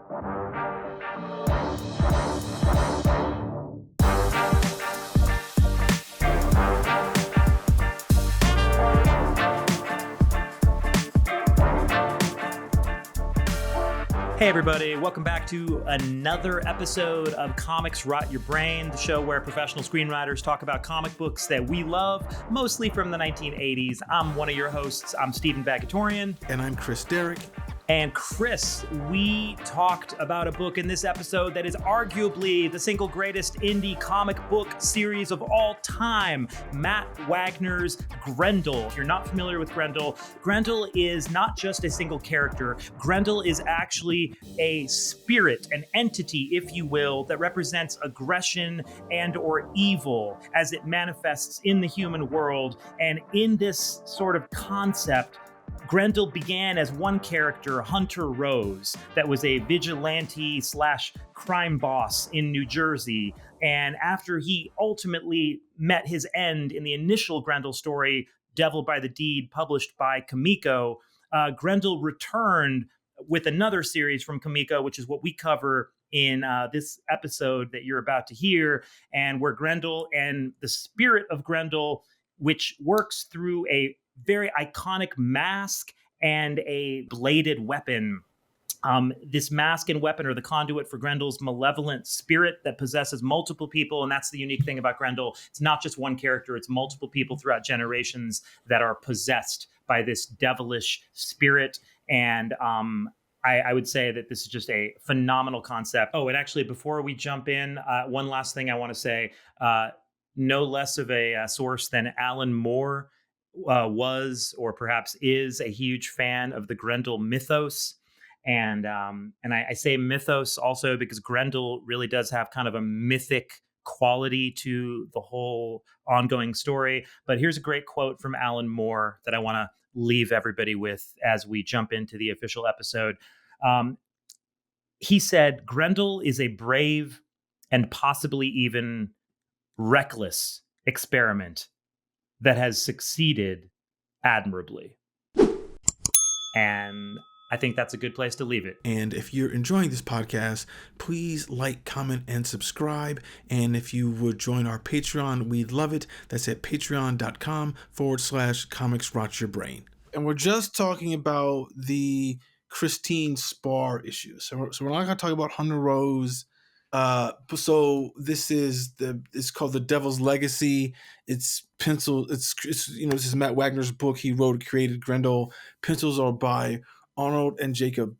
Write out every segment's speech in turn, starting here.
Hey everybody, welcome back to another episode of Comics Rot Your Brain, the show where professional screenwriters talk about comic books that we love, mostly from the 1980s. I'm one of your hosts, I'm Steven Bagatourian. And I'm Chris Derrick. And Chris, we talked about a book in this episode that is arguably the single greatest indie comic book series of all time, Matt Wagner's Grendel. If you're not familiar with Grendel, Grendel is not just a single character. Grendel is actually a spirit, an entity, if you will, that represents aggression and or evil as it manifests in the human world. And in this sort of concept, Grendel began as one character, Hunter Rose, that was a vigilante / crime boss in New Jersey. And after he ultimately met his end in the initial Grendel story, Devil by the Deed, published by Comico, Grendel returned with another series from Comico, which is what we cover in this episode that you're about to hear, and where Grendel and the spirit of Grendel, which works through a very iconic mask and a bladed weapon. This mask and weapon are the conduit for Grendel's malevolent spirit that possesses multiple people. And that's the unique thing about Grendel. It's not just one character, it's multiple people throughout generations that are possessed by this devilish spirit. And I would say that this is just a phenomenal concept. Oh, and actually, before we jump in, one last thing I want to say, no less of a source than Alan Moore was, or perhaps is, a huge fan of the Grendel mythos. And I say mythos also because Grendel really does have kind of a mythic quality to the whole ongoing story. But here's a great quote from Alan Moore that I want to leave everybody with as we jump into the official episode. He said, "Grendel is a brave and possibly even reckless experiment that has succeeded admirably." And I think that's a good place to leave it. And if you're enjoying this podcast, please like, comment, and subscribe. And if you would join our Patreon, we'd love it. That's at patreon.com/comics rot your brain. And we're just talking about the Christine Spar issue. So we're not going to talk about Hunter Rose. So this is it's called The Devil's Legacy. It's pencil. It's this is Matt Wagner's book. He wrote and created Grendel. Pencils are by Arnold and Jacob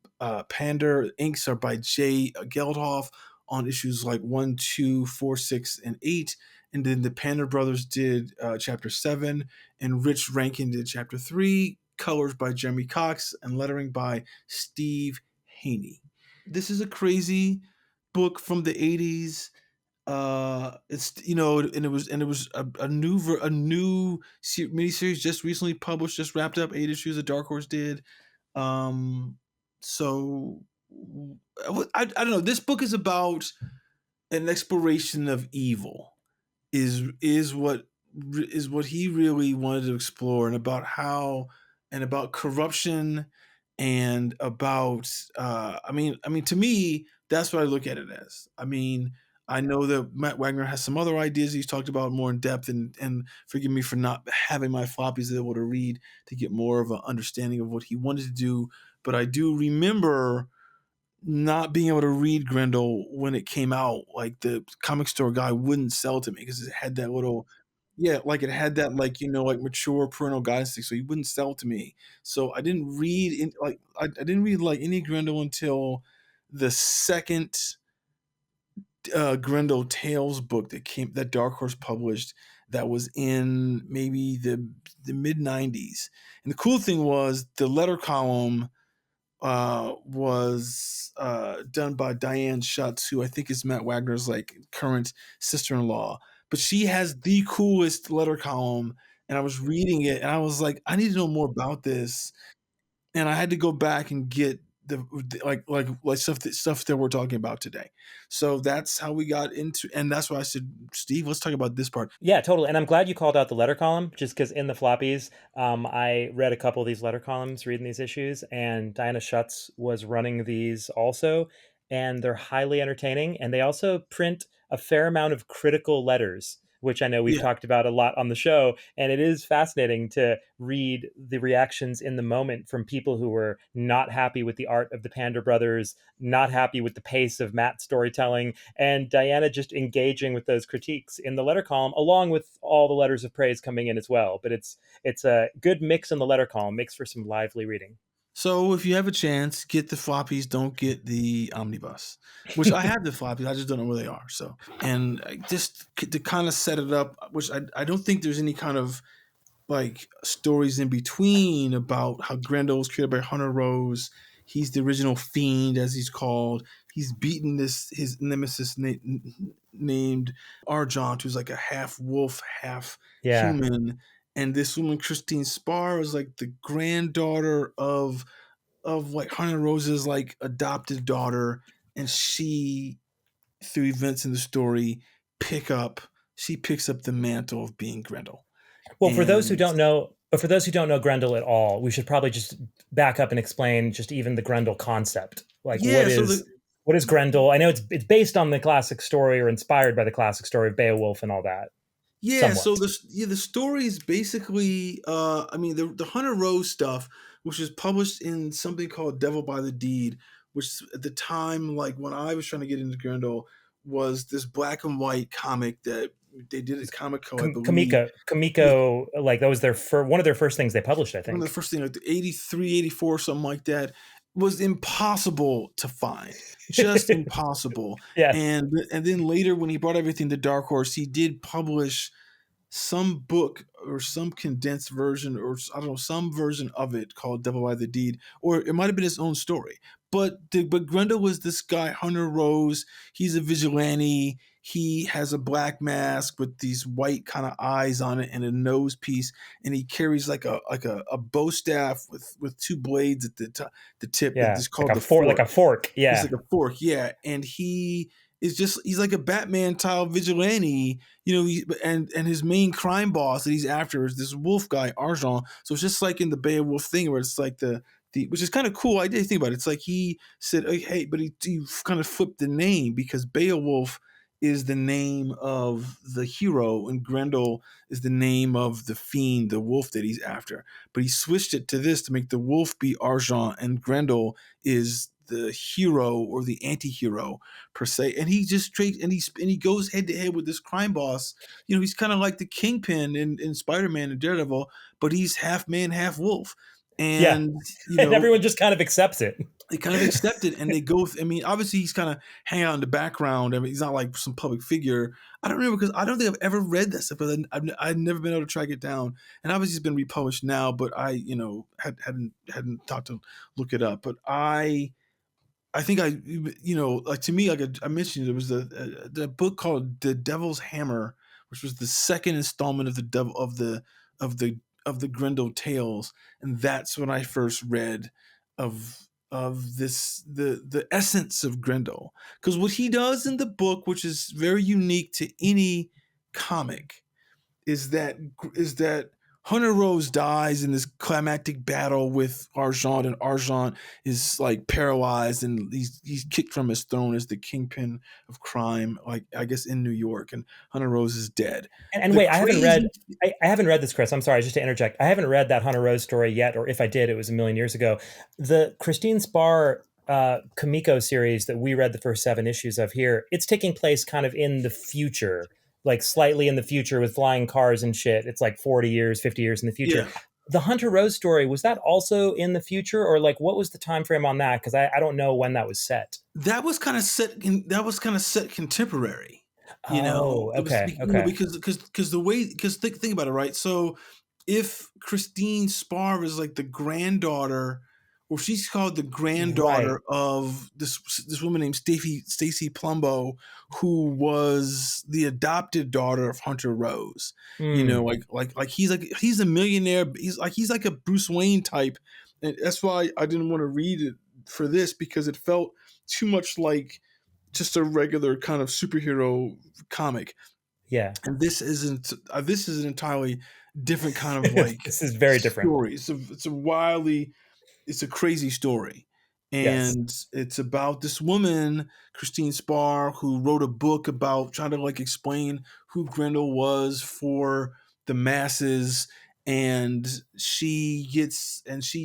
Pander. Inks are by Jay Geldof on issues like 1, 2, 4, 6, and 8. And then the Pander Brothers did chapter 7, and Rich Rankin did chapter 3. Colors by Jeremy Cox and lettering by Steve Haney. This is a crazy book from the 80s. It's and it was a new miniseries just recently published, just wrapped up, 8 issues that Dark Horse did. So I don't know. This book is about an exploration of evil. Is what he really wanted to explore, and about how, and about corruption, and about to me, that's what I look at it as. I mean, I know that Matt Wagner has some other ideas he's talked about more in depth, and forgive me for not having my floppies able to read to get more of an understanding of what he wanted to do. But I do remember not being able to read Grendel when it came out. Like, the comic store guy wouldn't sell it to me because it had that little, like it had that like mature parental guidance thing, so he wouldn't sell it to me. So I didn't read I didn't read like any Grendel until the second Grendel Tales book that Dark Horse published, that was in maybe the mid 90s. And the cool thing was the letter column was done by Diane Schutz, who I think is Matt Wagner's like current sister-in-law. But she has the coolest letter column, and I was reading it and I was like, I need to know more about this. And I had to go back and get the stuff that we're talking about today. So that's how we got into, and that's why I said, Steve, let's talk about this part. Yeah, totally. And I'm glad you called out the letter column, just because in the floppies, I read a couple of these letter columns reading these issues, and Diana Schutz was running these also. and they're highly entertaining. And they also print a fair amount of critical letters, which I know we've Yeah. talked about a lot on the show. And it is fascinating to read the reactions in the moment from people who were not happy with the art of the Pander Brothers, not happy with the pace of Matt's storytelling, and Diana just engaging with those critiques in the letter column, along with all the letters of praise coming in as well. But it's a good mix in the letter column, makes for some lively reading. So if you have a chance, get the floppies. Don't get the omnibus, which I have the floppies. I just don't know where they are. So, and just to kind of set it up, which I don't think there's any kind of like stories in between about how Grendel was created by Hunter Rose. He's the original fiend, as he's called. He's beaten his nemesis named Argent, who's like a half wolf, half Yeah. human. And this woman, Christine Spar, is like the granddaughter of like Hunter Rose's like adopted daughter, and she, through events in the story, she picks up the mantle of being Grendel. Well, And for those who don't know Grendel at all, we should probably just back up and explain just even the Grendel concept. Like, yeah, so the what is Grendel? I know it's based on the classic story or inspired by the classic story of Beowulf and all that. yeah, Somewhat. so the story is basically I mean the Hunter Rose stuff, which was published in something called Devil by the Deed, which at the time, like when I was trying to get into Grendel, was this black and white comic that they did at Comico, I believe. Yeah, Comico, like that was one of their first things they published, I one of think. the first things, like the 83, 84, something like that, was impossible to find, just impossible. Yes. And then later, when he brought everything to Dark Horse, he did publish some book or some condensed version, or I don't know, some version of it called Devil by the Deed, or it might have been his own story. But Grendel was this guy, Hunter Rose. He's a vigilante. He has a black mask with these white kind of eyes on it and a nose piece, and he carries like a bow staff with two blades at the tip that Yeah. is called the fork. Like a fork. It's Yeah. like a fork, yeah. And he's like a Batman style vigilante, you know, and his main crime boss that he's after is this wolf guy, Argent. So it's just like in the Beowulf thing where it's like the which is kind of cool. I did think about it. It's like he said, hey, but he kind of flipped the name because Beowulf is the name of the hero and Grendel is the name of the fiend, the wolf that he's after. But he switched it to this to make the wolf be Argent and Grendel is the hero or the anti-hero per se. And he just he goes head to head with this crime boss. You know, he's kind of like the Kingpin in Spider-Man and Daredevil, but he's half man, half wolf. Yeah. And you And know, everyone just kind of accepts it. they kind of accept it and they go. I mean, obviously he's kind of hang out in the background. I mean, he's not like some public figure. I don't remember because I don't think I've ever read that stuff, but I've never been able to track it down. And obviously it's been republished now, but I, you know, hadn't thought to look it up. But I think you know, like to me, like I mentioned, there was the book called The Devil's Hammer, which was the second installment of the devil of the of the Grendel tales, and that's when I first read of this the essence of Grendel, because what he does in the book, which is very unique to any comic, is that Hunter Rose dies in this climactic battle with Argent, and Argent is like paralyzed and he's kicked from his throne as the kingpin of crime, like I guess in New York, and Hunter Rose is dead. And The wait, crazy I haven't read this, Chris. I'm sorry, just to interject. I haven't read that Hunter Rose story yet, or if I did, it was a million years ago. The Christine Spar Comico series that we read the first 7 issues of here, it's taking place kind of in the future, like slightly in the future with flying cars and shit. It's like 40 years, 50 years in the future. yeah, The Hunter Rose story, was that also in the future, or like what was the time frame on that? Because I don't know when that was set. that was kind of set contemporary. You know, Oh, it was okay, you know okay. because the way because think about it, right? So if Christine Spar is like the granddaughter, or she's called the Right. granddaughter of this woman named Stacy Plumbo, who was the adopted daughter of Hunter Rose. You know, Hmm. he's a millionaire. He's like a Bruce Wayne type, and that's why I didn't want to read it for this because it felt too much like just a regular kind of superhero comic. Yeah. And this is an entirely different kind of like This is very different. story. It's a crazy story. Yes. And it's about this woman, Christine Spar, who wrote a book about trying to like explain who Grendel was for the masses. And she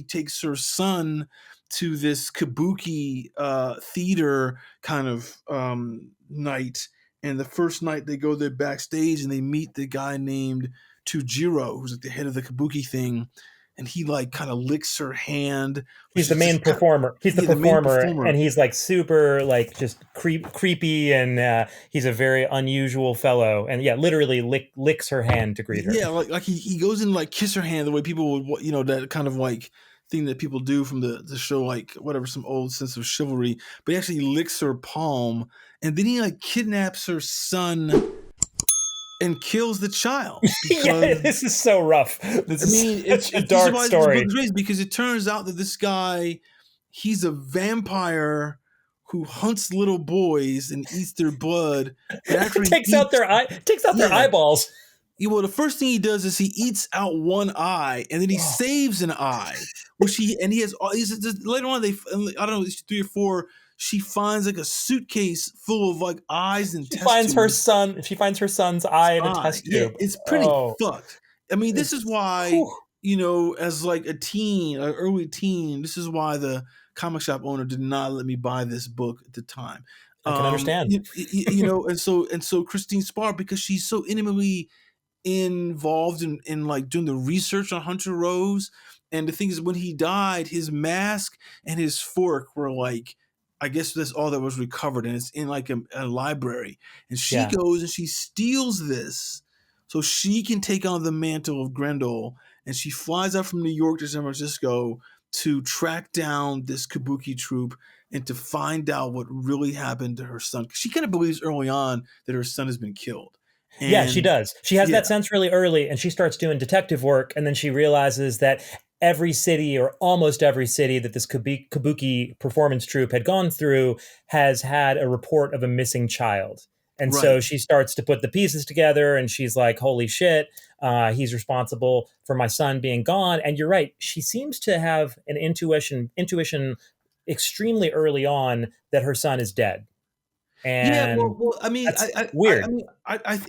takes her son to this kabuki theater kind of night. And the first night they go there backstage and they meet the guy named Tujiro, who's at the head of the kabuki thing. And he like kind of licks her hand, He's which the is main just performer. He's the yeah, the main performer, performer. and he's like super, like just creepy, and he's a very unusual fellow. And yeah, literally licks her hand to greet her. Yeah, like he goes in like kiss her hand the way people would, that kind of like thing that people do from the show, like whatever, some old sense of chivalry. But he actually licks her palm, and then he like kidnaps her son and kills the child Yeah, because this is so rough. This is such a this is dark why this book story. is raised, because it turns out that this guy, he's a vampire who hunts little boys and eats their blood, but after he takes out eats, their eyeballs. well, the first thing he does is he eats out one eye, and then he saves an eye, which he has. Later on, I don't know, it's 3 or 4. She finds like a suitcase full of like eyes and She test finds her tubes. son. She finds her son's eye in a test Yeah, tube. it's pretty Oh, fucked. I mean, this is why, whew. as like a teen, an early teen, this is why the comic shop owner did not let me buy this book at the time. I can understand. And so Christine Spar, because she's so intimately involved in like doing the research on Hunter Rose. And the thing is, when he died, his mask and his fork were like, I guess that's all that was recovered, and it's in like a library. And she goes and she steals this so she can take on the mantle of Grendel. And she flies out from New York to San Francisco to track down this kabuki troupe and to find out what really happened to her son. She kind of believes early on that her son has been killed. Yeah, she And does. She has yeah, that sense really early, and she starts doing detective work, and then she realizes that every city, or almost every city, that this kabuki performance troupe had gone through has had a report of a missing child. And right. so she starts to put the pieces together, and she's like, holy shit, he's responsible for my son being gone. And you're right, she seems to have an intuition extremely early on that her son is dead. Yeah, And I mean, that's weird.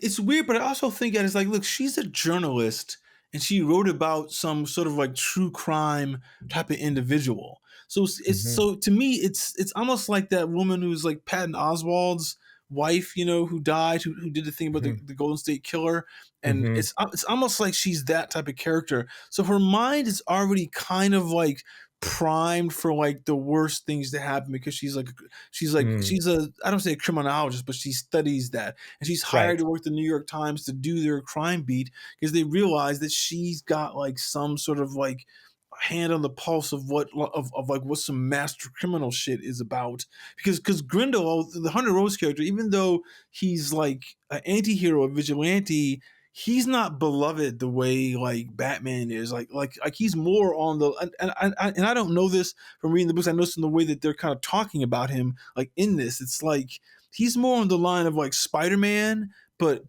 it's weird, but I also think that it's like, look, she's a journalist and she wrote about some sort of like true crime type of individual. So Mhm. so to me, it's almost like that woman who's like Patton Oswalt's wife, who died, who did the thing about Mhm. the Golden State Killer, and Mhm. it's almost like she's that type of character. So her mind is already kind of like primed for like the worst things to happen, because she's Mm. a, I don't say a criminologist, but she studies that, and she's hired Right. to work the New York Times to do their crime beat, because they realize that she's got like some sort of like hand on the pulse of like what some master criminal shit is about, because Grendel, the Hunter Rose character, even though he's like an anti-hero, a vigilante, he's not beloved the way like Batman is. Like he's more on the, and I don't know this from reading the books. I know from the way that they're kind of talking about him, like in this, it's like he's more on the line of like Spider-Man, but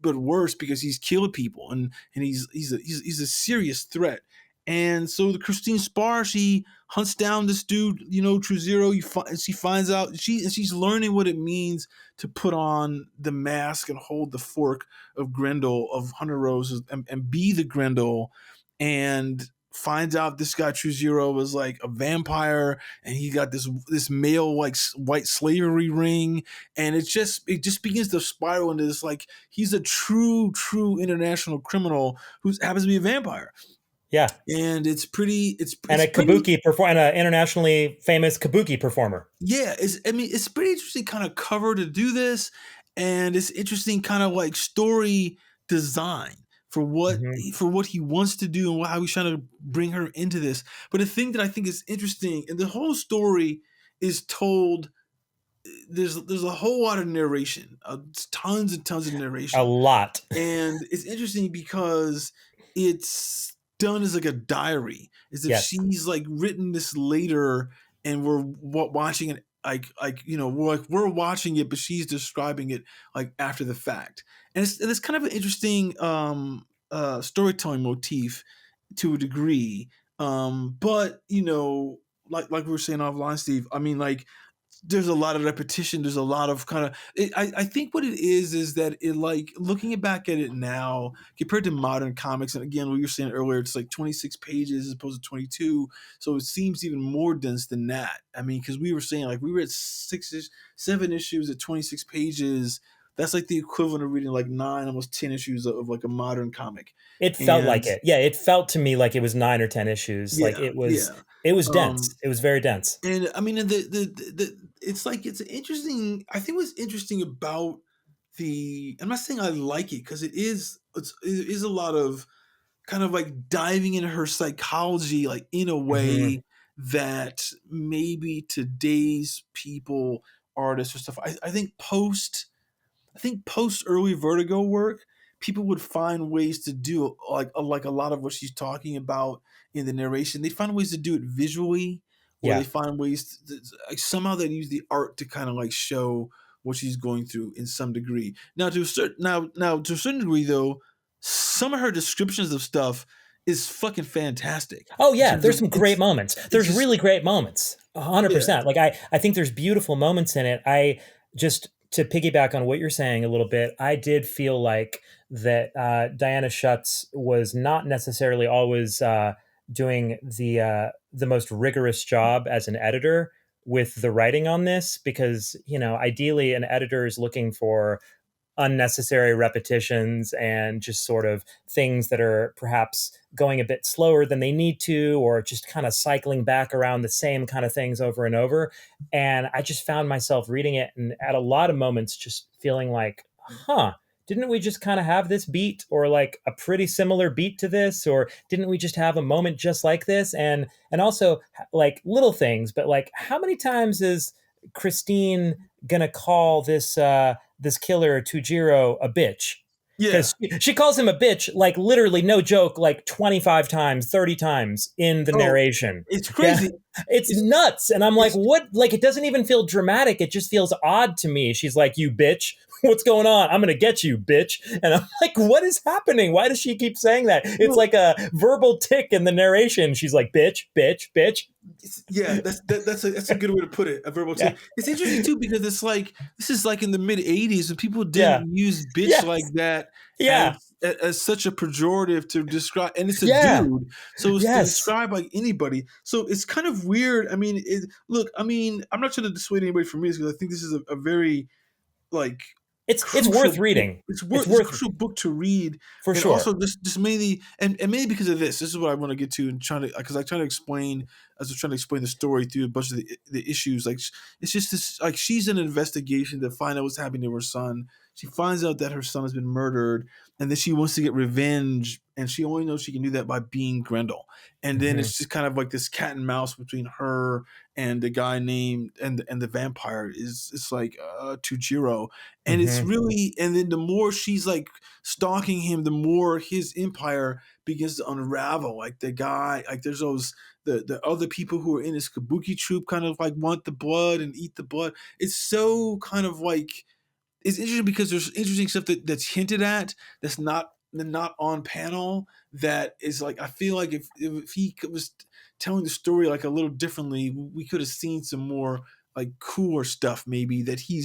worse, because he's killed people, and he's a serious threat. And so the Christine Spar, she hunts down this dude, True Zero. She finds out she's learning what it means to put on the mask and hold the fork of Grendel, of Hunter Rose, and be the Grendel, and finds out this guy True Zero was like a vampire, and he got this male like white slavery ring, and it just begins to spiral into this, like, he's a true international criminal who happens to be a vampire. Yeah. And it's pretty And and an internationally famous kabuki performer. yeah, it's pretty interesting kind of cover to do this, and it's interesting kind of like story design for what Mhm. he wants to do, and how he's trying to bring her into this. But the thing that I think is interesting, and the whole story is told, there's a whole lot of narration, tons and tons of A narration. lot. And it's interesting because it's done as like a diary, as if Yes. she's like written this later, and we're watching it we're watching it, but she's describing it like after the fact. And it's kind of an interesting storytelling motif to a degree. But like we were saying offline, Steve. I mean, like, there's a lot of repetition. There's a lot of kind of. I think what it is that it, like, looking back at it now compared to modern comics, and again, what you were saying earlier, it's like 26 pages as opposed to 22, so it seems even more dense than that. I mean, because we were saying, like, we read 7 issues at 26 pages. That's like the equivalent of reading like 9, almost 10 issues of like a modern comic. It felt And like it. Yeah, it felt to me like it was 9 or 10 issues. Like yeah, it was yeah. dense. It was very dense. And I mean, and the it's like, it's interesting. I think what's interesting about I'm not saying I like it, because it is a lot of kind of like diving into her psychology, like in a Mhm. way that maybe today's people, artists or stuff. I think post early Vertigo work, people would find ways to do like a lot of what she's talking about in the narration. They find ways to do it visually, or they Yeah. find ways like, somehow they use the art to kind of like show what she's going through in some degree. Now to a certain now to a certain degree though, some of her descriptions of stuff is fucking fantastic. Oh In yeah, terms there's of some great moments. it's There's just really great moments. yeah 100%. Like I think there's beautiful moments in it. I just to piggyback on what you're saying a little bit, I did feel like that Diana Schutz was not necessarily always doing the most rigorous job as an editor with the writing on this, because ideally an editor is looking for unnecessary repetitions and just sort of things that are perhaps going a bit slower than they need to, or just kind of cycling back around the same kind of things over and over. And I just found myself reading it and at a lot of moments just feeling like, didn't we just kind of have this beat, or like a pretty similar beat to this, or didn't we just have a moment just like this? And also like little things, but like how many times is Christine gonna call this killer Tujiro a bitch? yeah Because she calls him a bitch, like literally, no joke, like 25 times, 30 times in the oh narration. it's Yeah. crazy. It's It's nuts. And I'm like, it's what? Like, it doesn't even feel dramatic. It just feels odd to me. She's like, you bitch. What's going on? I'm going to get you, bitch. And I'm like, what is happening? Why does she keep saying that? It's well, like a verbal tick in the narration. She's like, bitch, bitch, bitch. yeah, that's a good way to put it. A verbal Yeah. tick. It's interesting too, because it's like this is like in the mid '80s, and people Yeah. didn't use bitch like Yes. that Yeah. as such a pejorative to describe, and it's a Yeah. dude, so it's to Yes. describe like anybody. So it's kind of weird. I mean, look, I mean, I'm not trying to dissuade anybody from this, because I think this is a very like It's crucial worth book. reading. It's It's a worth crucial book to read, for and sure. also just mainly and mainly because of this. This is what I want to get to, and trying to, because I try to explain, as I was trying to explain the story through a bunch of the issues. Like, it's just this, like, she's in an investigation to find out what's happening to her son. She finds out that her son has been murdered, and then she wants to get revenge, and she only knows she can do that by being Grendel. And then Mhm. it's just kind of like this cat and mouse between her and the guy named and the vampire is it's like Tujiro. And it's Mhm. really, and then the more she's like stalking him, the more his empire begins to unravel. Like, the guy, like, there's those the other people who are in his kabuki troupe kind of like want the blood and eat the blood. It's so kind of like, it's interesting because there's interesting stuff that's hinted at that's not on panel, that is like, I feel like if he was telling the story like a little differently, we could have seen some more like cooler stuff, maybe that he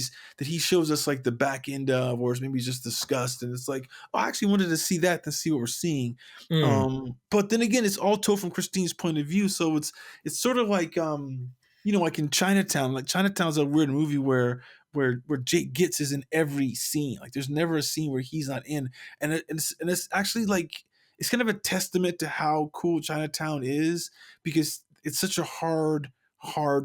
shows us like the back end of, or is maybe just discussed, and it's like, oh, I actually wanted to see that, to see what we're seeing. Mm. But then again, it's all told from Christine's point of view, so it's sort of like, like in Chinatown. Like, Chinatown's a weird movie where Jake Gitz is in every scene. Like, there's never a scene where he's not in, and it's actually like, it's kind of a testament to how cool Chinatown is, because it's such a hard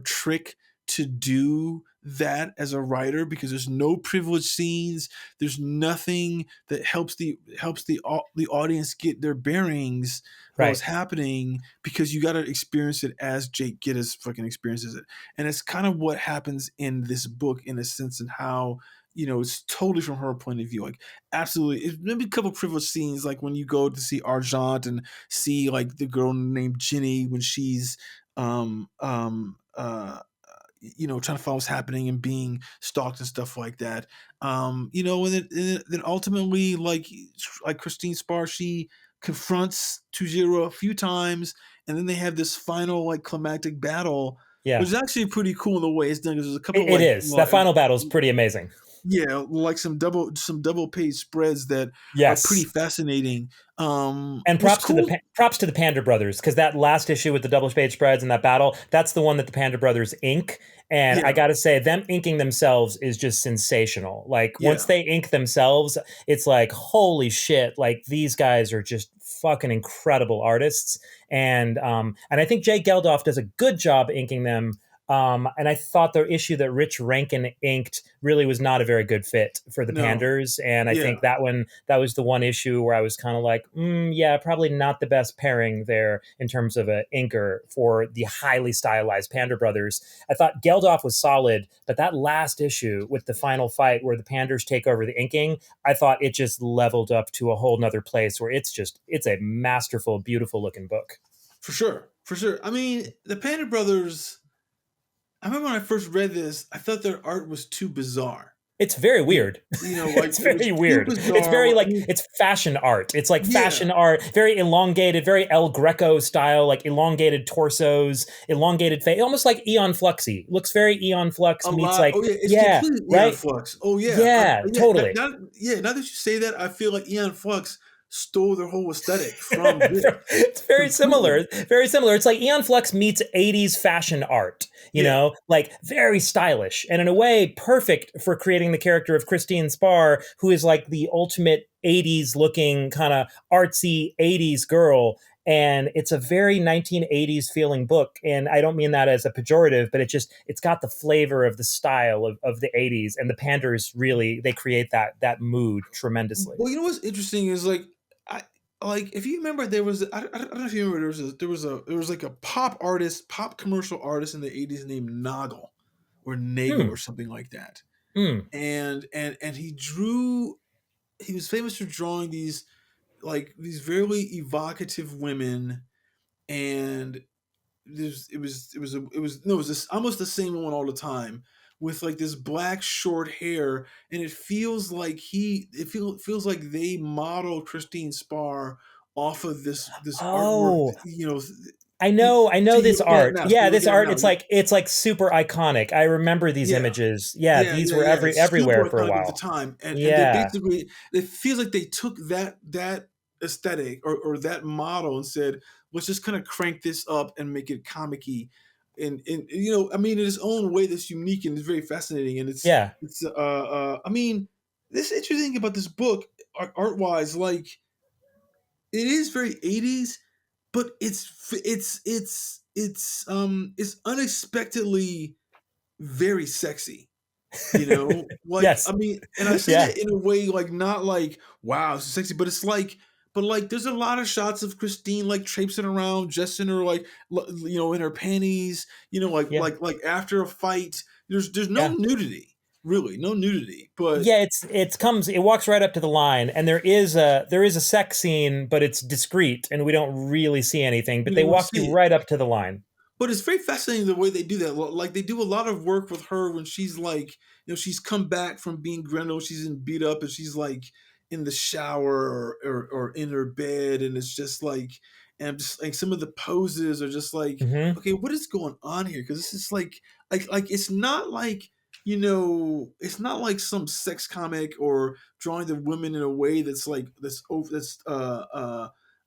trick to do that as a writer, because there's no privileged scenes. There's nothing that helps the audience get their bearings about what's Right. happening, because you got to experience it as Jake Gittes fucking experiences it. And it's kind of what happens in this book, in a sense, and how, it's totally from her point of view. Like, absolutely, maybe a couple privileged scenes, like when you go to see Argent and see like the girl named Ginny when she's trying to follow what's happening and being stalked and stuff like that. And then ultimately, like Christine Spar, she confronts Tujiro a few times, and then they have this final like climactic battle, Yeah. which is actually pretty cool in the way it's done. Because there's a couple It is. That final battle is pretty amazing. Yeah, like some double page spreads that are pretty fascinating. And props to the Pander Brothers, because that last issue with the double page spreads and that battle, that's the one that the Pander Brothers ink. And I gotta say, them inking themselves is just sensational. Like once they ink themselves, it's like, holy shit! Like these guys are just fucking incredible artists. And I think Jay Geldof does a good job inking them. And I thought the issue that Rich Rankin inked really was not a very good fit for the Panders. And I think that was the one issue where I was kind of like, probably not the best pairing there in terms of an inker for the highly stylized Pander Brothers. I thought Geldof was solid, but that last issue with the final fight where the Panders take over the inking, I thought it just leveled up to a whole nother place where it's a masterful, beautiful looking book. For sure. I mean, the Pander Brothers, I remember when I first read this, I thought their art was too bizarre. It's very weird. It's very weird. Bizarre. It's very like, it's fashion art. It's like fashion art, very elongated, very El Greco style, like elongated torsos, elongated face, almost like Aeon Fluxy. Looks very Aeon Flux meets like, it's completely right? Aeon Flux. Oh yeah. Yeah, totally. Now that you say that, I feel like Aeon Flux stole their whole aesthetic from this. It's very similar. Very similar. It's like Aeon Flux meets 80s fashion art, you know, like very stylish and in a way perfect for creating the character of Christine Spar, who is like the ultimate 80s looking kind of artsy 80s girl. And it's a very 1980s feeling book. And I don't mean that as a pejorative, but it's got the flavor of the style of the 80s. And the Panders really, they create that mood tremendously. Well, you know what's interesting is like if you remember, there was I don't know if you remember, there was like a pop commercial artist in the 80s named Nagel or something like that. And he was famous for drawing these very evocative women, and it was almost the same one all the time, with like this black short hair, and it feels like feels like they modeled Christine Spar off of this artwork. I know this art. This art. It's like super iconic. I remember these images. These were everywhere for a while at the time, and they basically, it feels like they took that aesthetic or that model and said, let's just kind of crank this up and make it comic-y. And I mean, in its own way, that's unique and it's very fascinating. And I mean, this interesting about this book, art-wise, like it is very 80s, but it's unexpectedly very sexy. I mean, and I say that in a way like not like, wow, it's sexy, but it's like, there's a lot of shots of Christine like traipsing around, just in her in her panties, like after a fight. There's no nudity, really, no nudity. But it walks right up to the line, and there is a sex scene, but it's discreet, and we don't really see anything. But they walk you right up to the line. But it's very fascinating the way they do that. Like they do a lot of work with her when she's like, she's come back from being Grendel, she's in beat up, and she's like in the shower or in her bed, and it's just like, and just like some of the poses are just like, okay, what is going on here? Because this is like it's not like, it's not like some sex comic or drawing the women in a way that's like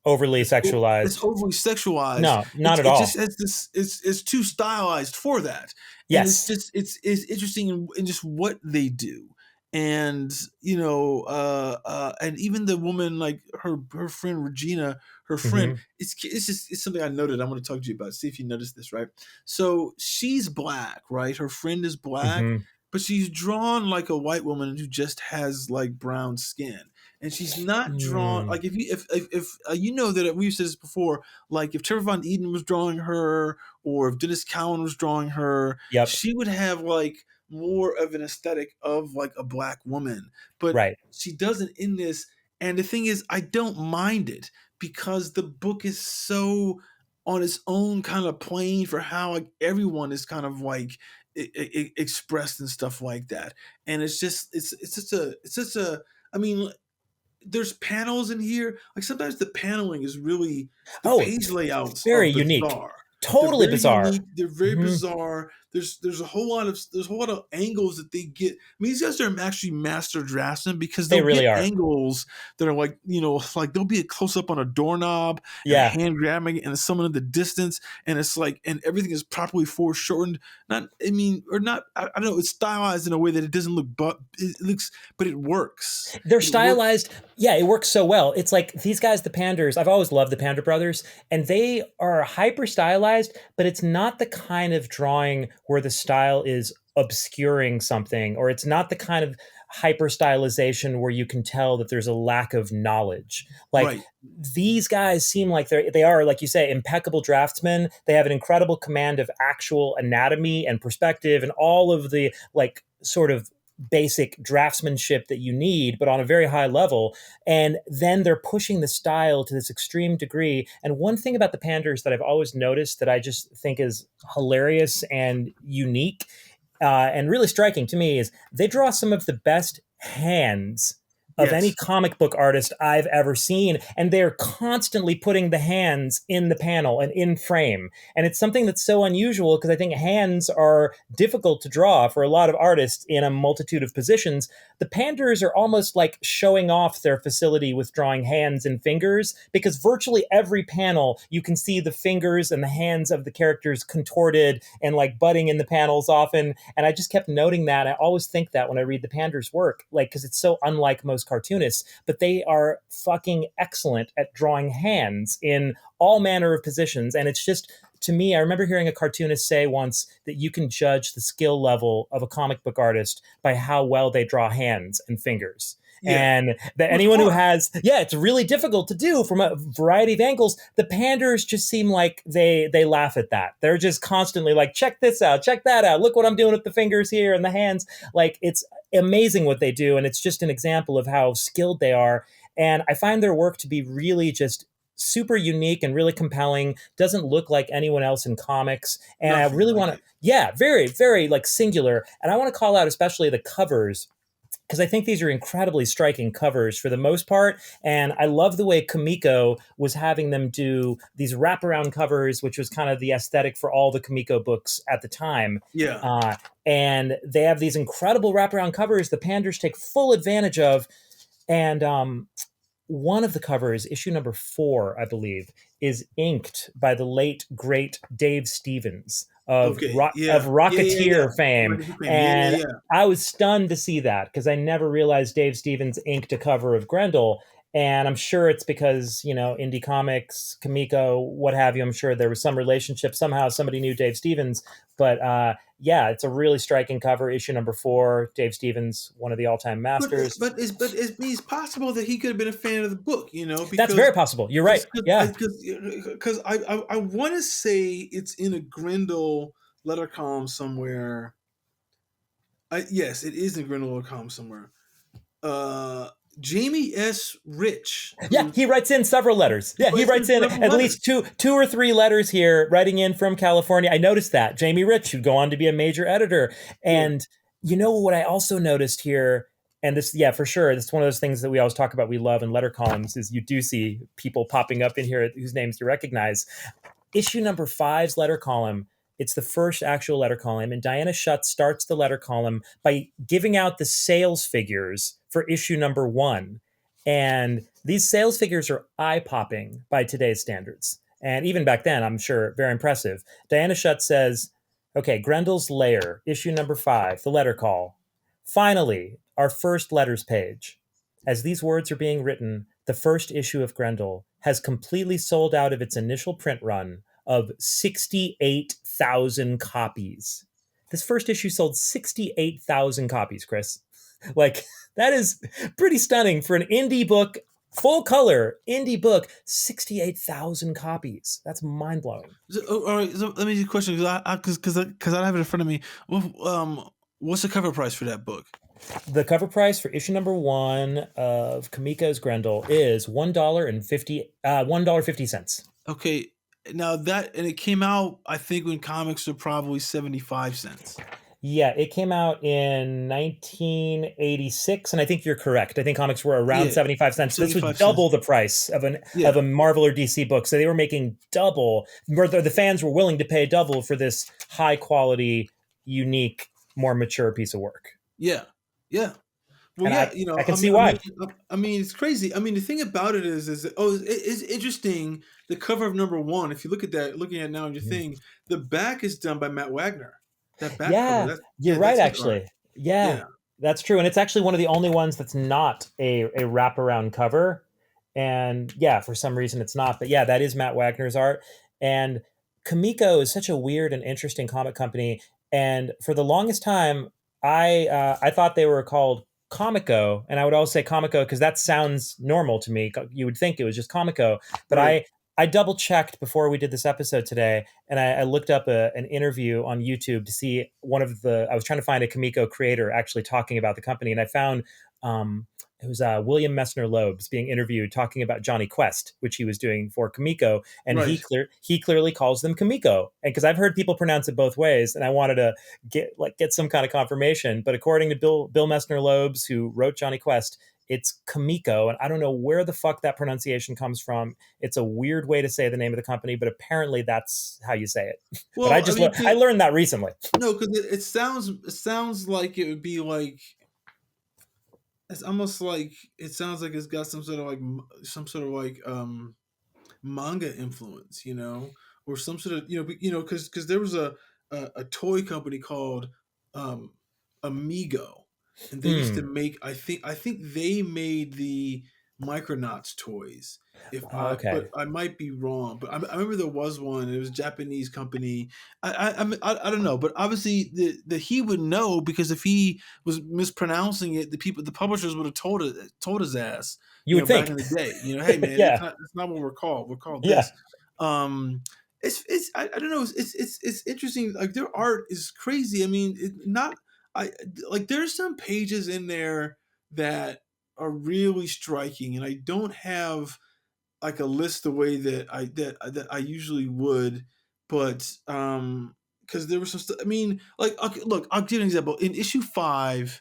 overly sexualized. It's overly sexualized. No, not at all. It just has this. It's too stylized for that. Yes, and it's interesting in just what they do, and and even the woman, like her friend Regina, her friend. It's something I noted. I'm going to talk to you about. See if you noticed this, right? So she's black, right? Her friend is black, but she's drawn like a white woman who just has like brown skin. And she's not drawn like if that we've said this before. Like if Trevor Von Eden was drawing her, or if Dennis Cowan was drawing her, she would have like more of an aesthetic of like a black woman. But she doesn't in this. And the thing is, I don't mind it because the book is so on its own kind of plane for how like everyone is kind of like expressed and stuff like that. And it's just I mean, there's panels in here. Like sometimes the paneling is really, the page layouts are very unique. bizarre. Totally bizarre. Unique. They're very bizarre. There's a whole lot of angles that they get. I mean, these guys are actually master draftsmen because they really get are. angles that are like, like there'll be a close up on a doorknob, and a hand grabbing it, and someone in the distance, and it's like, and everything is properly foreshortened. I don't know. It's stylized in a way that it doesn't look, but it works. They're stylized. Yeah, it works so well. It's like these guys, the Panders. I've always loved the Pander Brothers, and they are hyper stylized, but it's not the kind of drawing where the style is obscuring something, or it's not the kind of hyper stylization where you can tell that there's a lack of knowledge. Like these guys seem like they are, like you say, impeccable draftsmen. They have an incredible command of actual anatomy and perspective and all of the like sort of basic draftsmanship that you need, but on a very high level. And then they're pushing the style to this extreme degree. And one thing about the Panders that I've always noticed that I just think is hilarious and unique and really striking to me is they draw some of the best hands of any comic book artist I've ever seen. And they're constantly putting the hands in the panel and in frame. And it's something that's so unusual because I think hands are difficult to draw for a lot of artists in a multitude of positions. The Panders are almost like showing off their facility with drawing hands and fingers, because virtually every panel you can see the fingers and the hands of the characters contorted and like butting in the panels often. And I just kept noting that. I always think that when I read the Panders' work, like, because it's so unlike most cartoonists, but they are fucking excellent at drawing hands in all manner of positions. And it's just, to me, I remember hearing a cartoonist say once that you can judge the skill level of a comic book artist by how well they draw hands and fingers. And that anyone who has, it's really difficult to do from a variety of angles. The Panders just seem like they laugh at that. They're just constantly like, check this out, check that out. Look what I'm doing with the fingers here and the hands. Like, it's amazing what they do. And it's just an example of how skilled they are. And I find their work to be really just super unique and really compelling. Doesn't look like anyone else in comics. And I really want to, very, very like singular. And I want to call out especially the covers, because I think these are incredibly striking covers for the most part. And I love the way Comico was having them do these wraparound covers, which was kind of the aesthetic for all the Comico books at the time. And they have these incredible wraparound covers the Panders take full advantage of. And one of the covers, issue number 4, I believe, is inked by the late, great Dave Stevens of Rocketeer fame. And I was stunned to see that because I never realized Dave Stevens inked a cover of Grendel. And I'm sure it's because, indie comics, Comico, what have you. I'm sure there was some relationship. Somehow somebody knew Dave Stevens. But it's a really striking cover. Issue number 4, Dave Stevens, one of the all-time masters. But it's possible that he could have been a fan of the book, because that's very possible. You're right. Because I want to say it's in a Grendel letter column somewhere. Yes, it is in Grendel letter column somewhere. Jamie S. Rich. He writes in several letters. He writes in at least two or three letters here, writing in from California. I noticed that. Jamie Rich, who'd go on to be a major editor. And you know what I also noticed here, and this, for sure, it's one of those things that we always talk about we love in letter columns, is you do see people popping up in here whose names you recognize. Issue number 5's letter column, it's the first actual letter column, and Diana Schutz starts the letter column by giving out the sales figures for issue number 1. And these sales figures are eye-popping by today's standards. And even back then, I'm sure, very impressive. Diana Schutz says, okay, Grendel's Lair, issue number 5, the letter call. Finally, our first letters page. As these words are being written, the first issue of Grendel has completely sold out of its initial print run of 68,000 copies. This first issue sold 68,000 copies, Chris. Like, that is pretty stunning for an indie book, full color indie book, 68,000 copies. That's mind blowing. All right, so let me ask you a question because I have it in front of me. What's the cover price for that book? The cover price for issue number 1 of Comico's Grendel is $1.50. Okay, now and it came out, I think, when comics were probably 75 cents. Yeah, it came out in 1986, and I think you're correct. I think comics were around Yeah, 75 cents. This was 75 cents. double the price of Yeah, a Marvel or DC book, so they were making double. The fans were willing to pay double for this high quality, unique, more mature piece of work, yeah, yeah. Well, and yeah, I can I see mean, why. it's crazy. I mean, the thing about it is that, it's interesting. The cover of number one, if you look at that, looking at it now in your Mhm. thing, the back is done by Matt Wagner. That back cover, Yeah, that's you're yeah, right. that's his art. Actually, yeah, Yeah, that's true, and it's actually one of the only ones that's not a wraparound cover. And yeah, for some reason it's not. But yeah, that is Matt Wagner's art. And Comico is such a weird and interesting comic company. And for the longest time, I thought they were called Comico, and I would always say Comico because that sounds normal to me. You would think it was just Comico, but right, I double checked before we did this episode today, and I looked up an interview on YouTube to see I was trying to find a Comico creator actually talking about the company, and I found it was William Messner Loebs being interviewed talking about Johnny Quest, which he was doing for Comico, and right. he clearly calls them Comico, and because I've heard people pronounce it both ways, and I wanted to get some kind of confirmation, but according to Bill Messner Loebs, who wrote Johnny Quest, it's Comico, and I don't know where the fuck that pronunciation comes from. It's a weird way to say the name of the company, but apparently that's how you say it. But Well, I mean, I learned that recently. no, because it sounds like it would be like it's almost like it sounds like it's got some sort of like manga influence, or some sort of because there was a toy company called um, Amigo, and they used to Mm. make. I think they made the Micronauts toys. But Okay. I might be wrong. But I remember there was one. It was a Japanese company. I don't know, but obviously the he would know because if he was mispronouncing it, the publishers would have told his ass, You would back think. in the day, hey man, Yeah. that's not what we're called. We're called Yeah. this. I don't know. It's interesting. Like their art is crazy. I mean, I like there's some pages in there that are really striking, and I don't have like a list the way that I usually would, but because there was some stuff. I mean, like okay, look, I'll give you an example. In issue 5,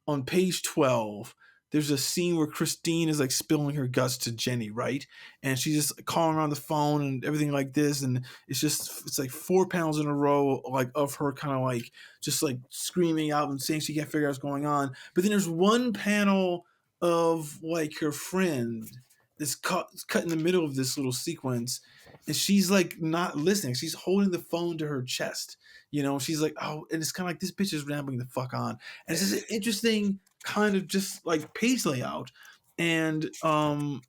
on page 12, there's a scene where Christine is like spilling her guts to Jenny, right? And she's just calling her on the phone and everything like this, and it's like 4 panels in a row, like of her kind of like just like screaming out and saying she can't figure out what's going on. But then there's one panel of like her friend that's cut in the middle of this little sequence, and she's like not listening. She's holding the phone to her chest. She's like, oh, and it's kind of like this bitch is rambling the fuck on, and it's just an interesting kind of just like page layout. And I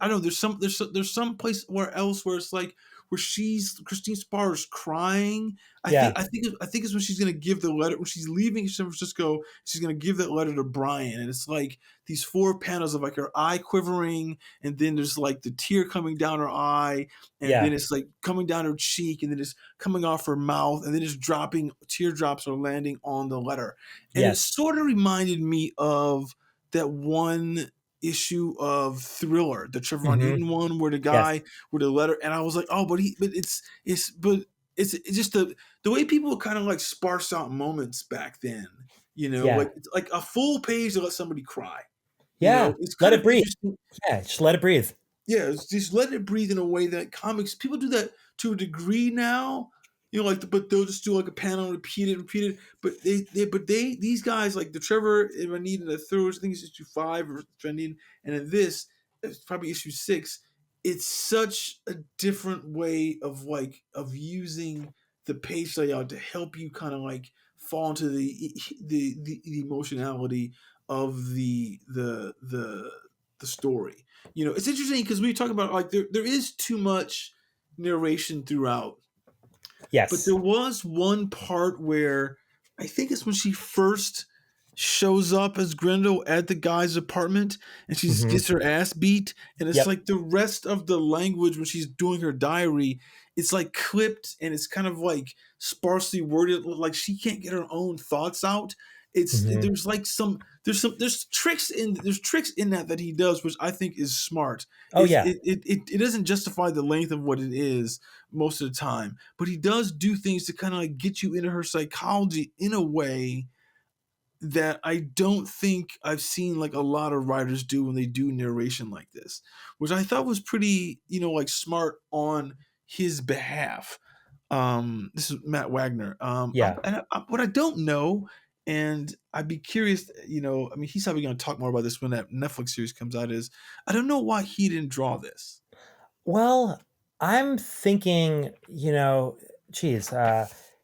don't know. There's some place where else where it's like where Christine Spar is crying. Yeah. I think it's when she's gonna give the letter when she's leaving San Francisco. She's gonna give that letter to Brian, and it's like these 4 panels of like her eye quivering, and then there's like the tear coming down her eye, and Yeah. then it's like coming down her cheek, and then it's coming off her mouth, and then it's dropping teardrops are landing on the letter. And it Yes. sort of reminded me of that one issue of Thriller, the Trevor Von Hmm. Eaton one, where the Yes. guy with the letter, and I was like, oh, it's just the way people kind of like sparse out moments back then, Yeah. like it's like a full page to let somebody cry. Yeah. It's Let kind it of breathe. interesting. Yeah. Just let it breathe. Yeah, it's just let it breathe in a way that comics people do that to a degree now. But they'll just do like a panel, repeat it. But these guys like the Trevor and I needed a throws. I think it's issue 5 or trending, and in this, it's probably issue 6. It's such a different way of using the page layout to help you kind of like fall into the emotionality of the story. It's interesting because we talk about like there is too much narration throughout, but Yes. there was one part where I think it's when she first shows up as Grendel at the guy's apartment and she Hmm. gets her ass beat, and it's Yep. like the rest of the language when she's doing her diary, it's like clipped and it's kind of like sparsely worded, like she can't get her own thoughts out. It's Hmm. there's like there's tricks in that he does, which I think is smart. Oh yeah. It doesn't justify the length of what it is, most of the time, but he does do things to kind of like get you into her psychology in a way that I don't think I've seen like a lot of writers do when they do narration like this, which I thought was pretty, like smart on his behalf. This is Matt Wagner. Yeah. What I don't know, and I'd be curious, I mean, he's probably going to talk more about this when that Netflix series comes out, is I don't know why he didn't draw this. Well, I'm thinking, geez,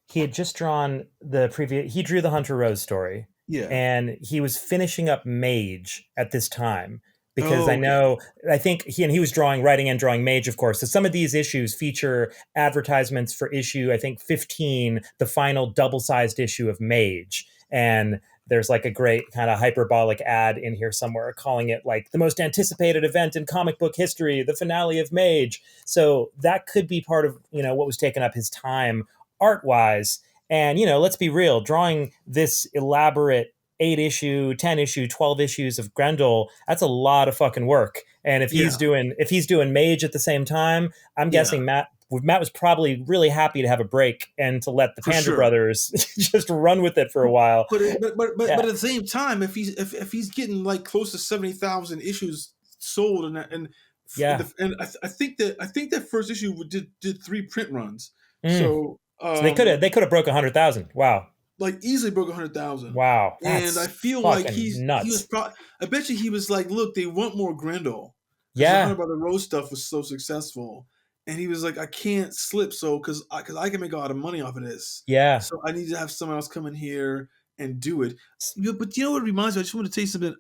he had just drawn he drew the Hunter Rose story. Yeah. And he was finishing up Mage at this time because Oh, okay. I think he was writing and drawing Mage, of course. So some of these issues feature advertisements for issue, I think 15, the final double-sized issue of Mage. And there's like a great kind of hyperbolic ad in here somewhere calling it like the most anticipated event in comic book history, the finale of Mage. So that could be part of, what was taking up his time art-wise. And, let's be real, drawing this elaborate 8-issue, 10-issue, 12 issues of Grendel, that's a lot of fucking work. And if he's doing Mage at the same time, I'm guessing Matt was probably really happy to have a break and to let the Pander Brothers just run with it for a while. But at the same time, if he's getting like close to 70,000 issues sold, and I think that first issue did 3 print runs, so they could have broke 100,000. Wow. Like easily broke 100,000. Wow. And I feel like he nuts. I bet you he was like, look, they want more Grendel. Yeah. The Hunter by the Rose stuff was so successful. And he was like, I can't slip, so because I can make a lot of money off of this. Yeah. So I need to have someone else come in here and do it. But you know what it reminds me? I just want to tell you something.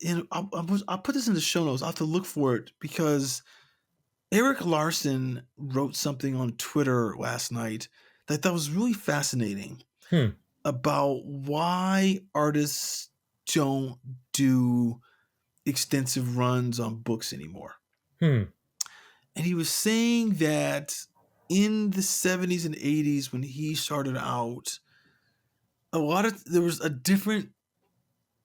And I'll put this in the show notes. I'll have to look for it because Eric Larson wrote something on Twitter last night that I thought was really fascinating about why artists don't do extensive runs on books anymore. And he was saying that in the 70s and 80s, when he started out, there was a different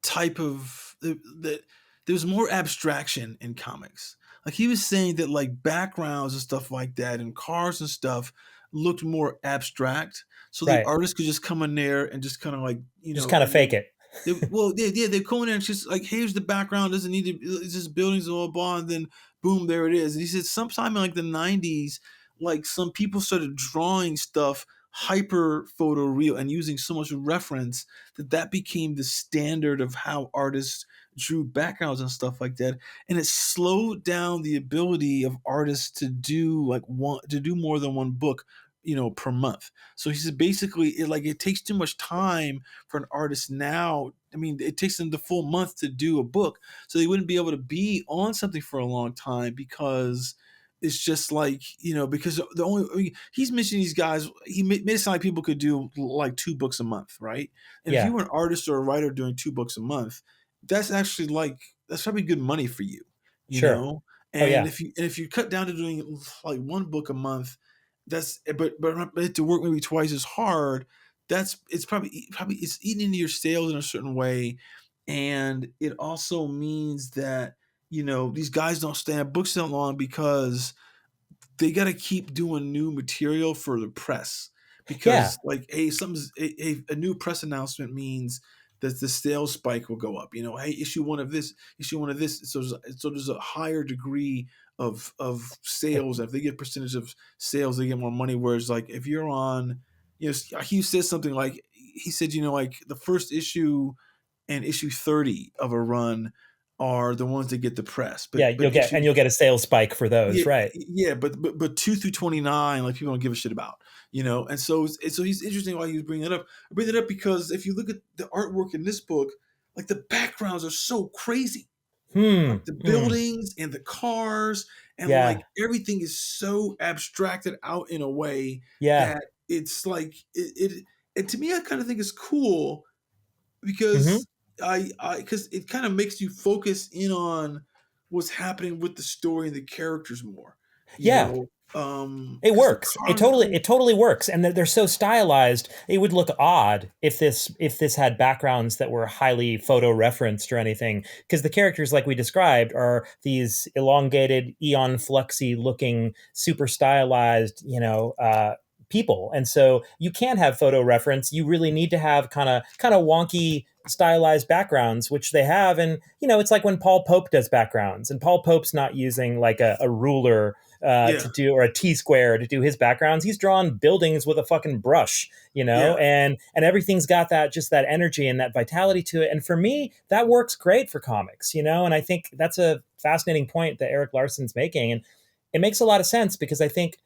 type of that. There was more abstraction in comics. Like he was saying that like backgrounds and stuff like that and cars and stuff looked more abstract. So the artist could just come in there and just kind of like, just kind of fake it. They come in there and just like, here's the background, doesn't need to, it's just buildings, blah, blah, and then boom, there it is. And he said sometime in like the 90s, like some people started drawing stuff hyper photoreal and using so much reference that became the standard of how artists drew backgrounds and stuff like that, and it slowed down the ability of artists to do more than one book per month. So he said basically it takes too much time for an artist now. I mean, it takes them the full month to do a book, so they wouldn't be able to be on something for a long time because it's just like, because he's mentioning these guys, he made it sound like people could do like 2 books a month, right? And if you were an artist or a writer doing 2 books a month, that's actually that's probably good money for you, know? And if you cut down to doing like 1 book a month, that's but to work maybe twice as hard, it's probably it's eating into your sales in a certain way. And it also means that these guys don't stay at books that long because they got to keep doing new material for the press, because a new press announcement means that the sales spike will go up. Hey, issue one of this. So there's a higher degree of sales. If they get percentage of sales, they get more money. Whereas like if you're on, he says something like, he said, like the first issue and issue 30 of a run are the ones that get the press. But you'll get a sales spike for those, right? Yeah, but 2 through 29, like people don't give a shit about, And so he's interesting why he was bringing it up. I bring it up because if you look at the artwork in this book, like the backgrounds are so crazy. Like the buildings and the cars and like everything is so abstracted out in a way that it's like it. And to me, I kind of think it's cool because because it kind of makes you focus in on what's happening with the story and the characters more. You know? It 'cause the works. cars, It totally works, and they're so stylized. It would look odd if this had backgrounds that were highly photo referenced or anything, because the characters, like we described, are these elongated, Aeon Fluxy looking, super stylized, people, and so you can't have photo reference. You really need to have kind of wonky stylized backgrounds, which they have. And it's like when Paul Pope does backgrounds, and Paul Pope's not using like a ruler yeah, to do, or a T-square to do his backgrounds. He's drawn buildings with a fucking brush, yeah, and everything's got that energy and that vitality to it. And for me, that works great for comics, and I think that's a fascinating point that Eric Larson's making. And it makes a lot of sense, because I think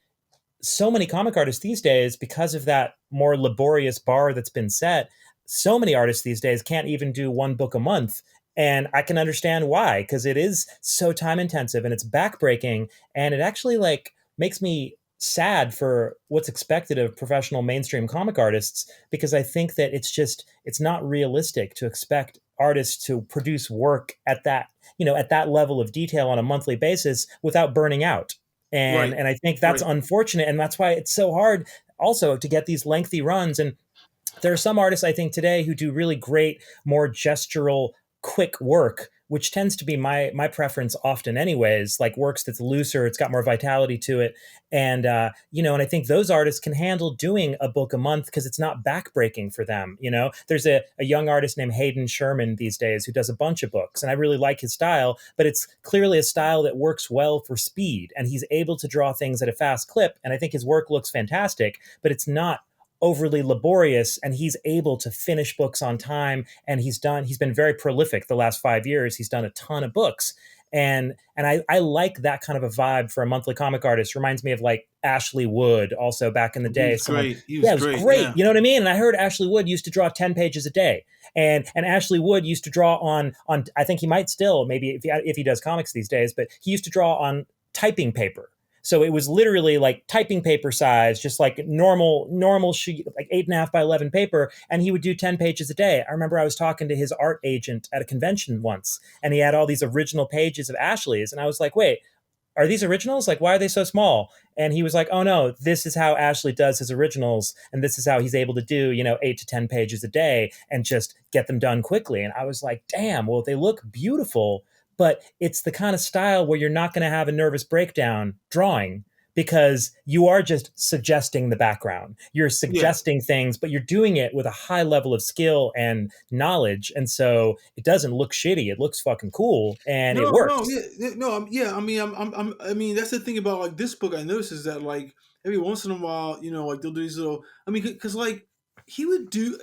so many comic artists these days, because of that more laborious bar that's been set, so many artists these days can't even do one book a month. And I can understand why, because it is so time intensive and it's backbreaking. And it actually like makes me sad for what's expected of professional mainstream comic artists, because I think that it's not realistic to expect artists to produce work at that level of detail on a monthly basis without burning out. And right, and I think that's right, unfortunate, and that's why it's so hard also to get these lengthy runs. And there are some artists, I think, today who do really great, more gestural, quick work, which tends to be my preference often, anyways. Like works that's looser, it's got more vitality to it, and and I think those artists can handle doing a book a month because it's not backbreaking for them. There's a young artist named Hayden Sherman these days who does a bunch of books, and I really like his style, but it's clearly a style that works well for speed, and he's able to draw things at a fast clip, and I think his work looks fantastic, but it's not overly laborious, and he's able to finish books on time. And he's been very prolific the last 5 years. He's done a ton of books. And I like that kind of a vibe for a monthly comic artist. Reminds me of like Ashley Wood, also back in the he day. was Someone, great, he yeah, was it was great, great. yeah, You know what I mean? And I heard Ashley Wood used to draw 10 pages a day. And Ashley Wood used to draw on I think he might still, maybe if he does comics these days, but he used to draw on typing paper. So it was literally like typing paper size, just like normal sheet, like 8.5 by 11 paper. And he would do 10 pages a day. I remember I was talking to his art agent at a convention once, and he had all these original pages of Ashley's. And I was like, wait, are these originals? Like, why are they so small? And he was like, oh no, this is how Ashley does his originals. And this is how he's able to do, 8 to 10 pages a day and just get them done quickly. And I was like, damn, well, they look beautiful, but it's the kind of style where you're not going to have a nervous breakdown drawing, because you are just suggesting the background. You're yeah. suggesting things, but you're doing it with a high level of skill and knowledge. And so it doesn't look shitty. It looks fucking cool, and it No, no, works. yeah, no, yeah. I mean, I mean, that's the thing about like this book. I noticed is that like every once in a while, like they'll do these little. I mean, because like he would do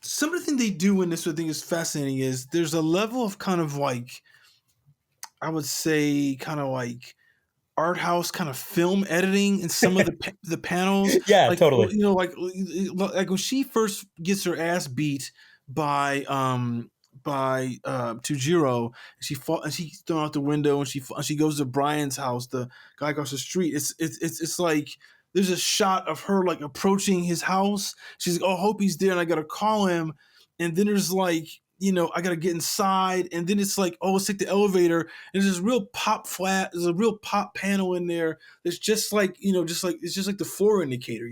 some of the thing they do in this. I think is fascinating. Is there's a level of kind of like I would say kind of like art house kind of film editing in some of the panels. Yeah, Like totally. like when she first gets her ass beat by Tujiro, and she's thrown out the window, and she goes to Brian's house, the guy across the street. It's like there's a shot of her like approaching his house. She's like, oh, I hope he's there, and I gotta call him. And then there's like, I gotta get inside, and then it's like, oh, let's take the elevator, and there's this real pop flat, there's a real pop panel in there. It's just like, it's just like the floor indicator,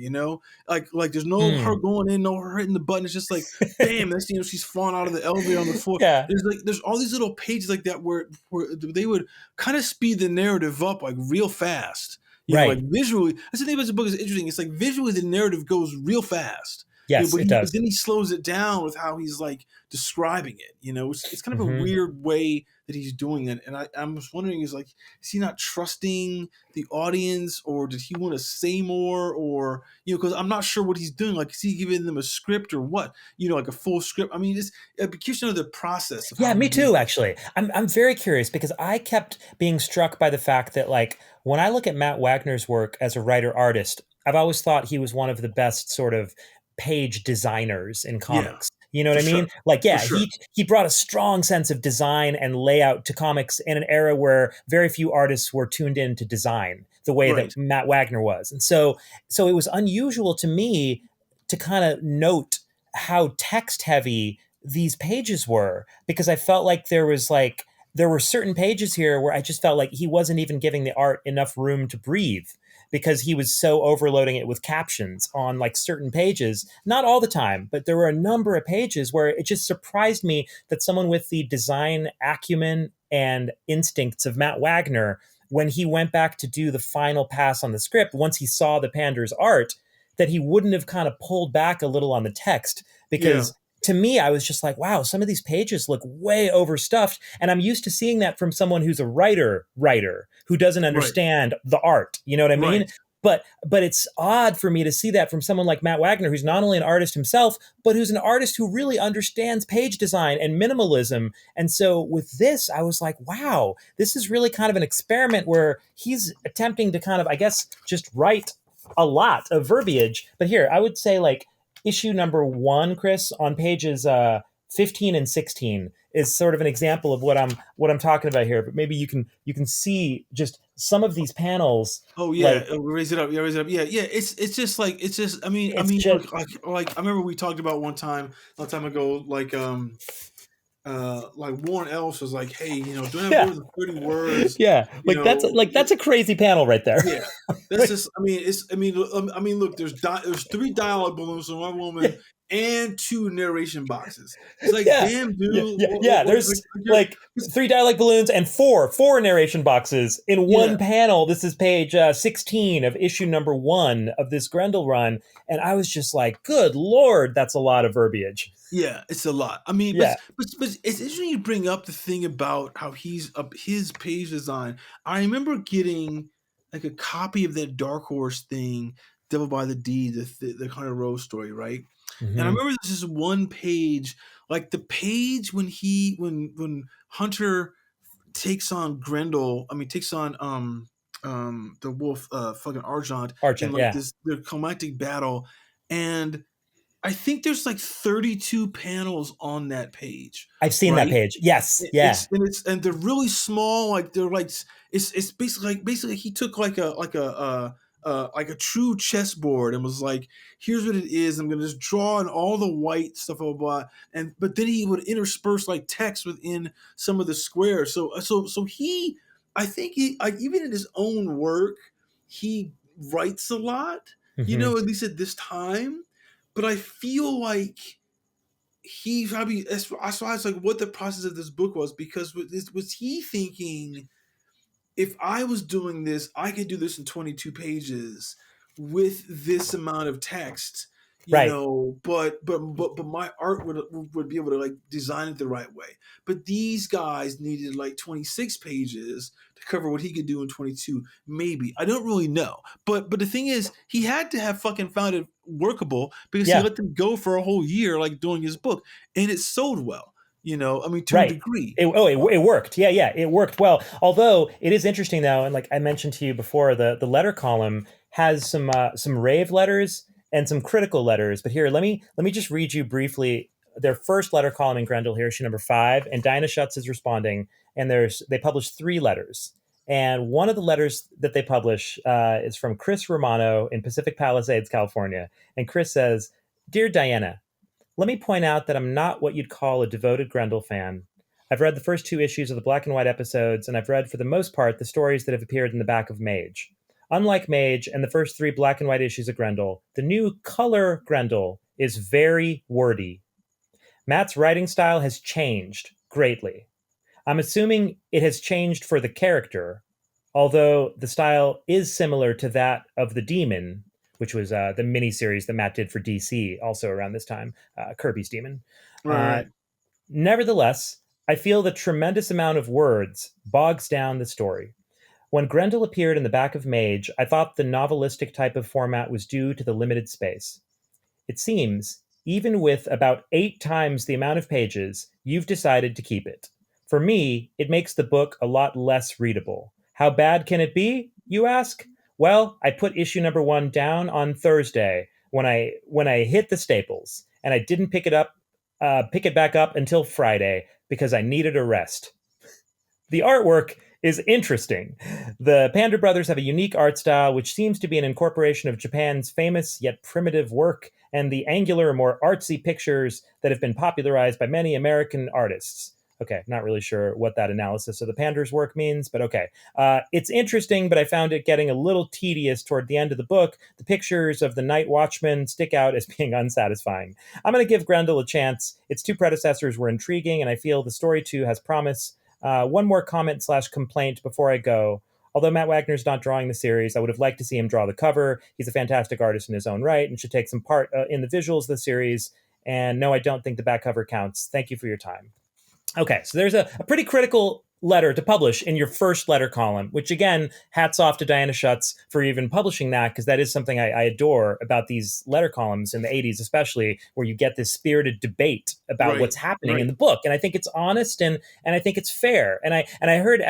like there's no her Mm. going in, no her hitting the button. It's just like, bam, that's she's falling out of the elevator on the floor. Yeah, There's all these little pages like that where they would kind of speed the narrative up like real fast. Like right. visually. That's the thing about the book is interesting. It's like visually the narrative goes real fast. Yes, it But does. then he slows it down with how he's like describing it. It's kind of a Hmm. weird way that he's doing it. And I'm just wondering, is he not trusting the audience, or did he want to say more, or because I'm not sure what he's doing. Like, is he giving them a script or what? Like a full script. I mean, I'd be curious to know the process of Yeah, how he me did too, that. actually. I'm very curious, because I kept being struck by the fact that, like, when I look at Matt Wagner's work as a writer artist, I've always thought he was one of the best sort of page designers in Yeah, comics. You know what for I sure, mean? Like, for yeah, sure. he brought a strong sense of design and layout to comics in an era where very few artists were tuned in to design the way that Right. Matt Wagner was. And so it was unusual to me to kind of note how text heavy these pages were, because I felt like there were certain pages here where I just felt like he wasn't even giving the art enough room to breathe. because he was so overloading it with captions on like certain pages. Not all the time, but there were a number of pages where it just surprised me that someone with the design acumen and instincts of Matt Wagner, when he went back to do the final pass on the script, once he saw the Pander's art, that he wouldn't have kind of pulled back a little on the text. Because to me, I was just like, wow, some of these pages look way overstuffed. And I'm used to seeing that from someone who's a writer who doesn't understand the art. You know what I mean? Right. But it's odd for me to see that from someone like Matt Wagner, who's not only an artist himself, but who's an artist who really understands page design and minimalism. And so with this, I was like, wow, this is really kind of an experiment where he's attempting to kind of, I guess, just write a lot of verbiage. But here, I would say like issue number 1, Chris, on pages 15 and 16 is sort of an example of what I'm talking about here. But maybe you can see just some of these panels. Oh yeah, like, raise it up. Yeah, raise it up. Yeah. It's just like it's just. I mean, just, like I remember we talked about one time ago, like Warren Ellis was like, hey, don't have more than 30 words. Yeah, that's a crazy panel right there. Yeah, that's just. I mean, look, there's 3 dialogue balloons from one woman and 2 narration boxes. It's like, damn, dude. There's like 3 dialogue balloons and four narration boxes in one panel. This is page 16 of issue number 1 of this Grendel run, and I was just like, good Lord, that's a lot of verbiage. Yeah, it's a lot. I mean, but it's interesting you bring up the thing about how he's his page design. I remember getting like a copy of that Dark Horse thing, Devil by the Deed, the Hunter Rose story, right? Mm-hmm. And I remember there's this one page, like the page when Hunter takes on Grendel. I mean, takes on the wolf, fucking Argent in like this their climactic battle, and I think there's like 32 panels on that page. I've seen that page. Yes. Yeah. And they're really small. Like they're like it's basically he took like a true chessboard and was like, here's what it is. I'm gonna just draw in all the white stuff, blah, blah, blah. But then he would intersperse like text within some of the squares. So he, I think he, like, even in his own work, he writes a lot. Mm-hmm. At least at this time. But I feel like he probably, that's why it's like what the process of this book was, because was he thinking, if I was doing this, I could do this in 22 pages with this amount of text, but my art would be able to like design it the right way. But these guys needed like 26 pages to cover what he could do in 22. Maybe, I don't really know. But the thing is, he had to have fucking found it workable, because he let them go for a whole year like doing his book, and it sold well. To a degree. It worked. Yeah, it worked well. Although it is interesting though, and like I mentioned to you before, the letter column has some rave letters and some critical letters. But here, let me just read you briefly their first letter column in Grendel, here, issue number 5, and Diana Schutz is responding, and they published 3 letters. And one of the letters that they publish is from Chris Romano in Pacific Palisades, California. And Chris says, "Dear Diana, let me point out that I'm not what you'd call a devoted Grendel fan. I've read the first 2 issues of the black and white episodes, and I've read, for the most part, the stories that have appeared in the back of Mage. Unlike Mage and the first 3 black and white issues of Grendel, the new color Grendel is very wordy. Matt's writing style has changed greatly. I'm assuming it has changed for the character, although the style is similar to that of the Demon, which was the miniseries that Matt did for DC, also around this time, Kirby's Demon. Right. Nevertheless, I feel the tremendous amount of words bogs down the story. When Grendel appeared in the back of Mage, I thought the novelistic type of format was due to the limited space. It seems, even with about 8 times the amount of pages, you've decided to keep it. For me, it makes the book a lot less readable. How bad can it be, you ask? Well, I put issue number 1 down on Thursday when I hit the staples, and I didn't pick it back up until Friday because I needed a rest. The artwork is interesting. The Pander Brothers have a unique art style which seems to be an incorporation of Japan's famous yet primitive work and the angular, more artsy pictures that have been popularized by many American artists. Okay, not really sure what that analysis of the Pander's work means, but okay. It's interesting, but I found it getting a little tedious toward the end of the book. The pictures of the night watchmen stick out as being unsatisfying. I'm going to give Grendel a chance. Its two predecessors were intriguing, and I feel the story too has promise. One more comment/complaint before I go. Although Matt Wagner's not drawing the series, I would have liked to see him draw the cover. He's a fantastic artist in his own right and should take some part in the visuals of the series. And no, I don't think the back cover counts. Thank you for your time. Okay, so there's a pretty critical letter to publish in your first letter column, which again, hats off to Diana Schutz for even publishing that, because that is something I adore about these letter columns in the 80s, especially, where you get this spirited debate about what's happening in the book. And I think it's honest and I think it's fair. And I heard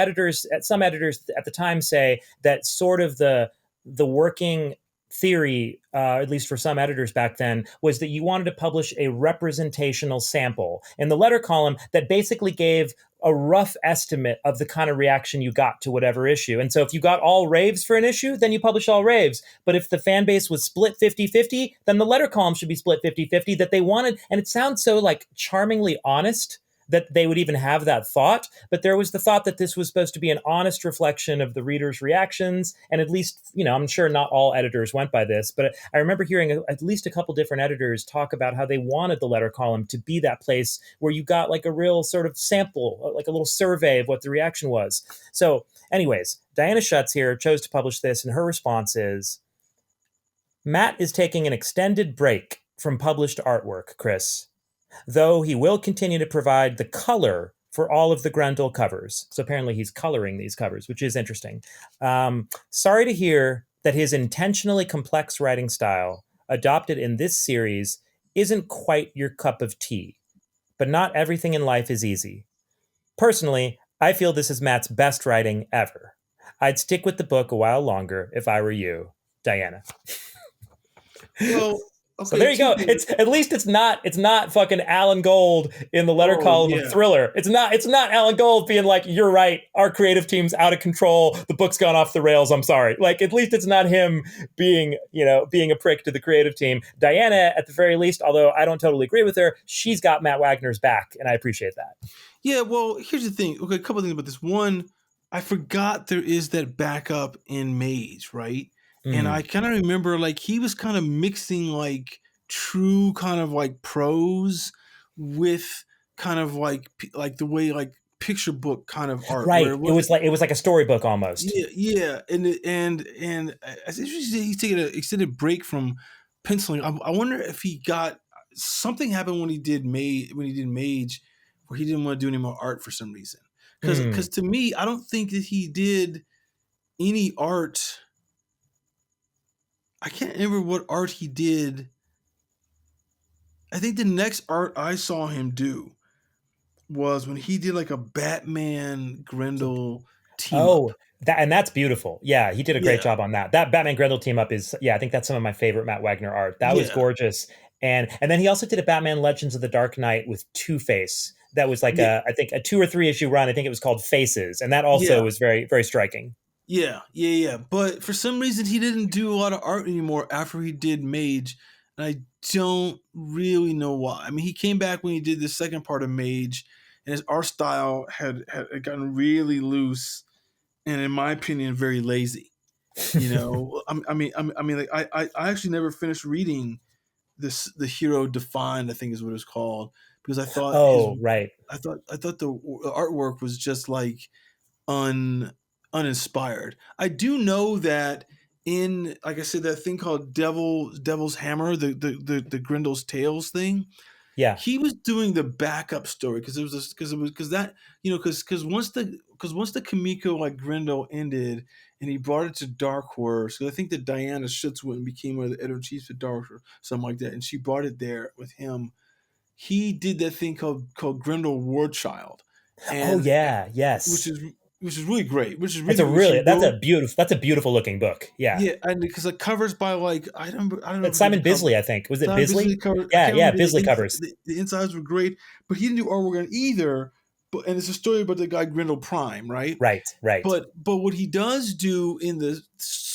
some editors at the time say that sort of the working theory, at least for some editors back then, was that you wanted to publish a representational sample in the letter column that basically gave a rough estimate of the kind of reaction you got to whatever issue. And so if you got all raves for an issue, then you publish all raves. But if the fan base was split 50-50, then the letter column should be split 50-50 that they wanted. And it sounds so like charmingly honest that they would even have that thought. But there was the thought that this was supposed to be an honest reflection of the reader's reactions. And at least, I'm sure not all editors went by this, but I remember hearing at least a couple different editors talk about how they wanted the letter column to be that place where you got like a real sort of sample, like a little survey of what the reaction was. So anyways, Diana Schutz here chose to publish this, and her response is, Matt is taking an extended break from published artwork, Chris, though he will continue to provide the color for all of the Grendel covers. So apparently he's coloring these covers, which is interesting. Sorry to hear that his intentionally complex writing style adopted in this series isn't quite your cup of tea, but not everything in life is easy. Personally, I feel this is Matt's best writing ever. I'd stick with the book a while longer if I were you, Diana. Well, okay, so there you go. It's at least it's not fucking Alan Gold in the letter column of Thriller. It's not Alan Gold being like, you're right, our creative team's out of control, the book's gone off the rails, I'm sorry. Like, at least it's not him being a prick to the creative team. Diana, at the very least, although I don't totally agree with her, she's got Matt Wagner's back, and I appreciate that. Yeah, well, here's the thing. Okay, a couple of things about this. One, I forgot there is that backup in Mage, right? And I kind of remember, like, he was kind of mixing, like, true kind of, like, prose with kind of, like the way, like, picture book kind of art. Right. It was like a storybook almost. Yeah. And as he's taking an extended break from penciling. I wonder if he got something happened when he did Mage, where he didn't want to do any more art for some reason. Because to me, I don't think that he did any art. I can't remember what art he did. I think the next art I saw him do was when he did like a Batman Grendel team up. That's beautiful. Yeah, he did a great job on that. That Batman Grendel team up is, I think that's some of my favorite Matt Wagner art. That was gorgeous. And then he also did a Batman Legends of the Dark Knight with Two-Face. That was like I think a 2 or 3 issue run. I think it was called Faces. And that also was very, very striking. Yeah. But for some reason, he didn't do a lot of art anymore after he did Mage. And I don't really know why. I mean, he came back when he did the second part of Mage, and his art style had gotten really loose, and in my opinion, very lazy. I mean, like I actually never finished reading the Hero Defined, I think is what it was called, because I thought I thought the artwork was just like uninspired. I do know that in, like I said, that thing called Devil's Hammer, the Grendel's Tales thing. Yeah, he was doing the backup story because once the Comico like Grendel ended and he brought it to Dark Horse. So I think that Diana Schutz went and became one of the editor-in-chiefs of Dark Horse, something like that, and she brought it there with him. He did that thing called Grendel Warchild. Which is really great. That's a beautiful looking book. Yeah, and because it covers by like I don't know. It's Simon Bisley, I think. Was it Bisley? Bisley covers. The insides were great, but he didn't do artwork on either. And it's a story about the guy Grendel Prime, right? Right. But what he does do in the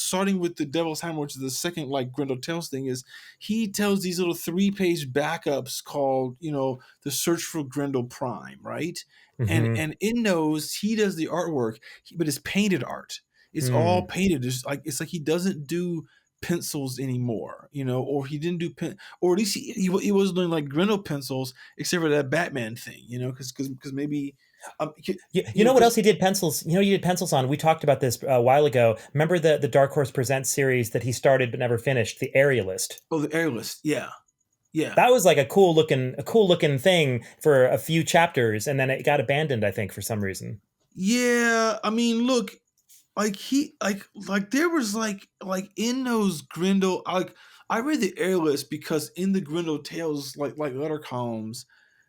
starting with the Devil's Hammer, which is the second like Grendel Tales thing, is he tells these little 3-page backups called, The Search for Grendel Prime, right? Mm-hmm. And in those he does the artwork, but it's painted art. It's all painted. It's like he doesn't do pencils anymore, or he didn't do or at least he wasn't doing like Grendel pencils, except for that Batman thing, because maybe. You know what else he did pencils? He did pencils on. We talked about this a while ago. Remember the Dark Horse Presents series that he started but never finished, The Aerialist? Oh, The Aerialist, yeah. That was like a cool looking thing for a few chapters, and then it got abandoned, I think, for some reason. Yeah, I mean, look, like there was like in those Grendel, I read The Aerialist because in the Grendel Tales like letter columns,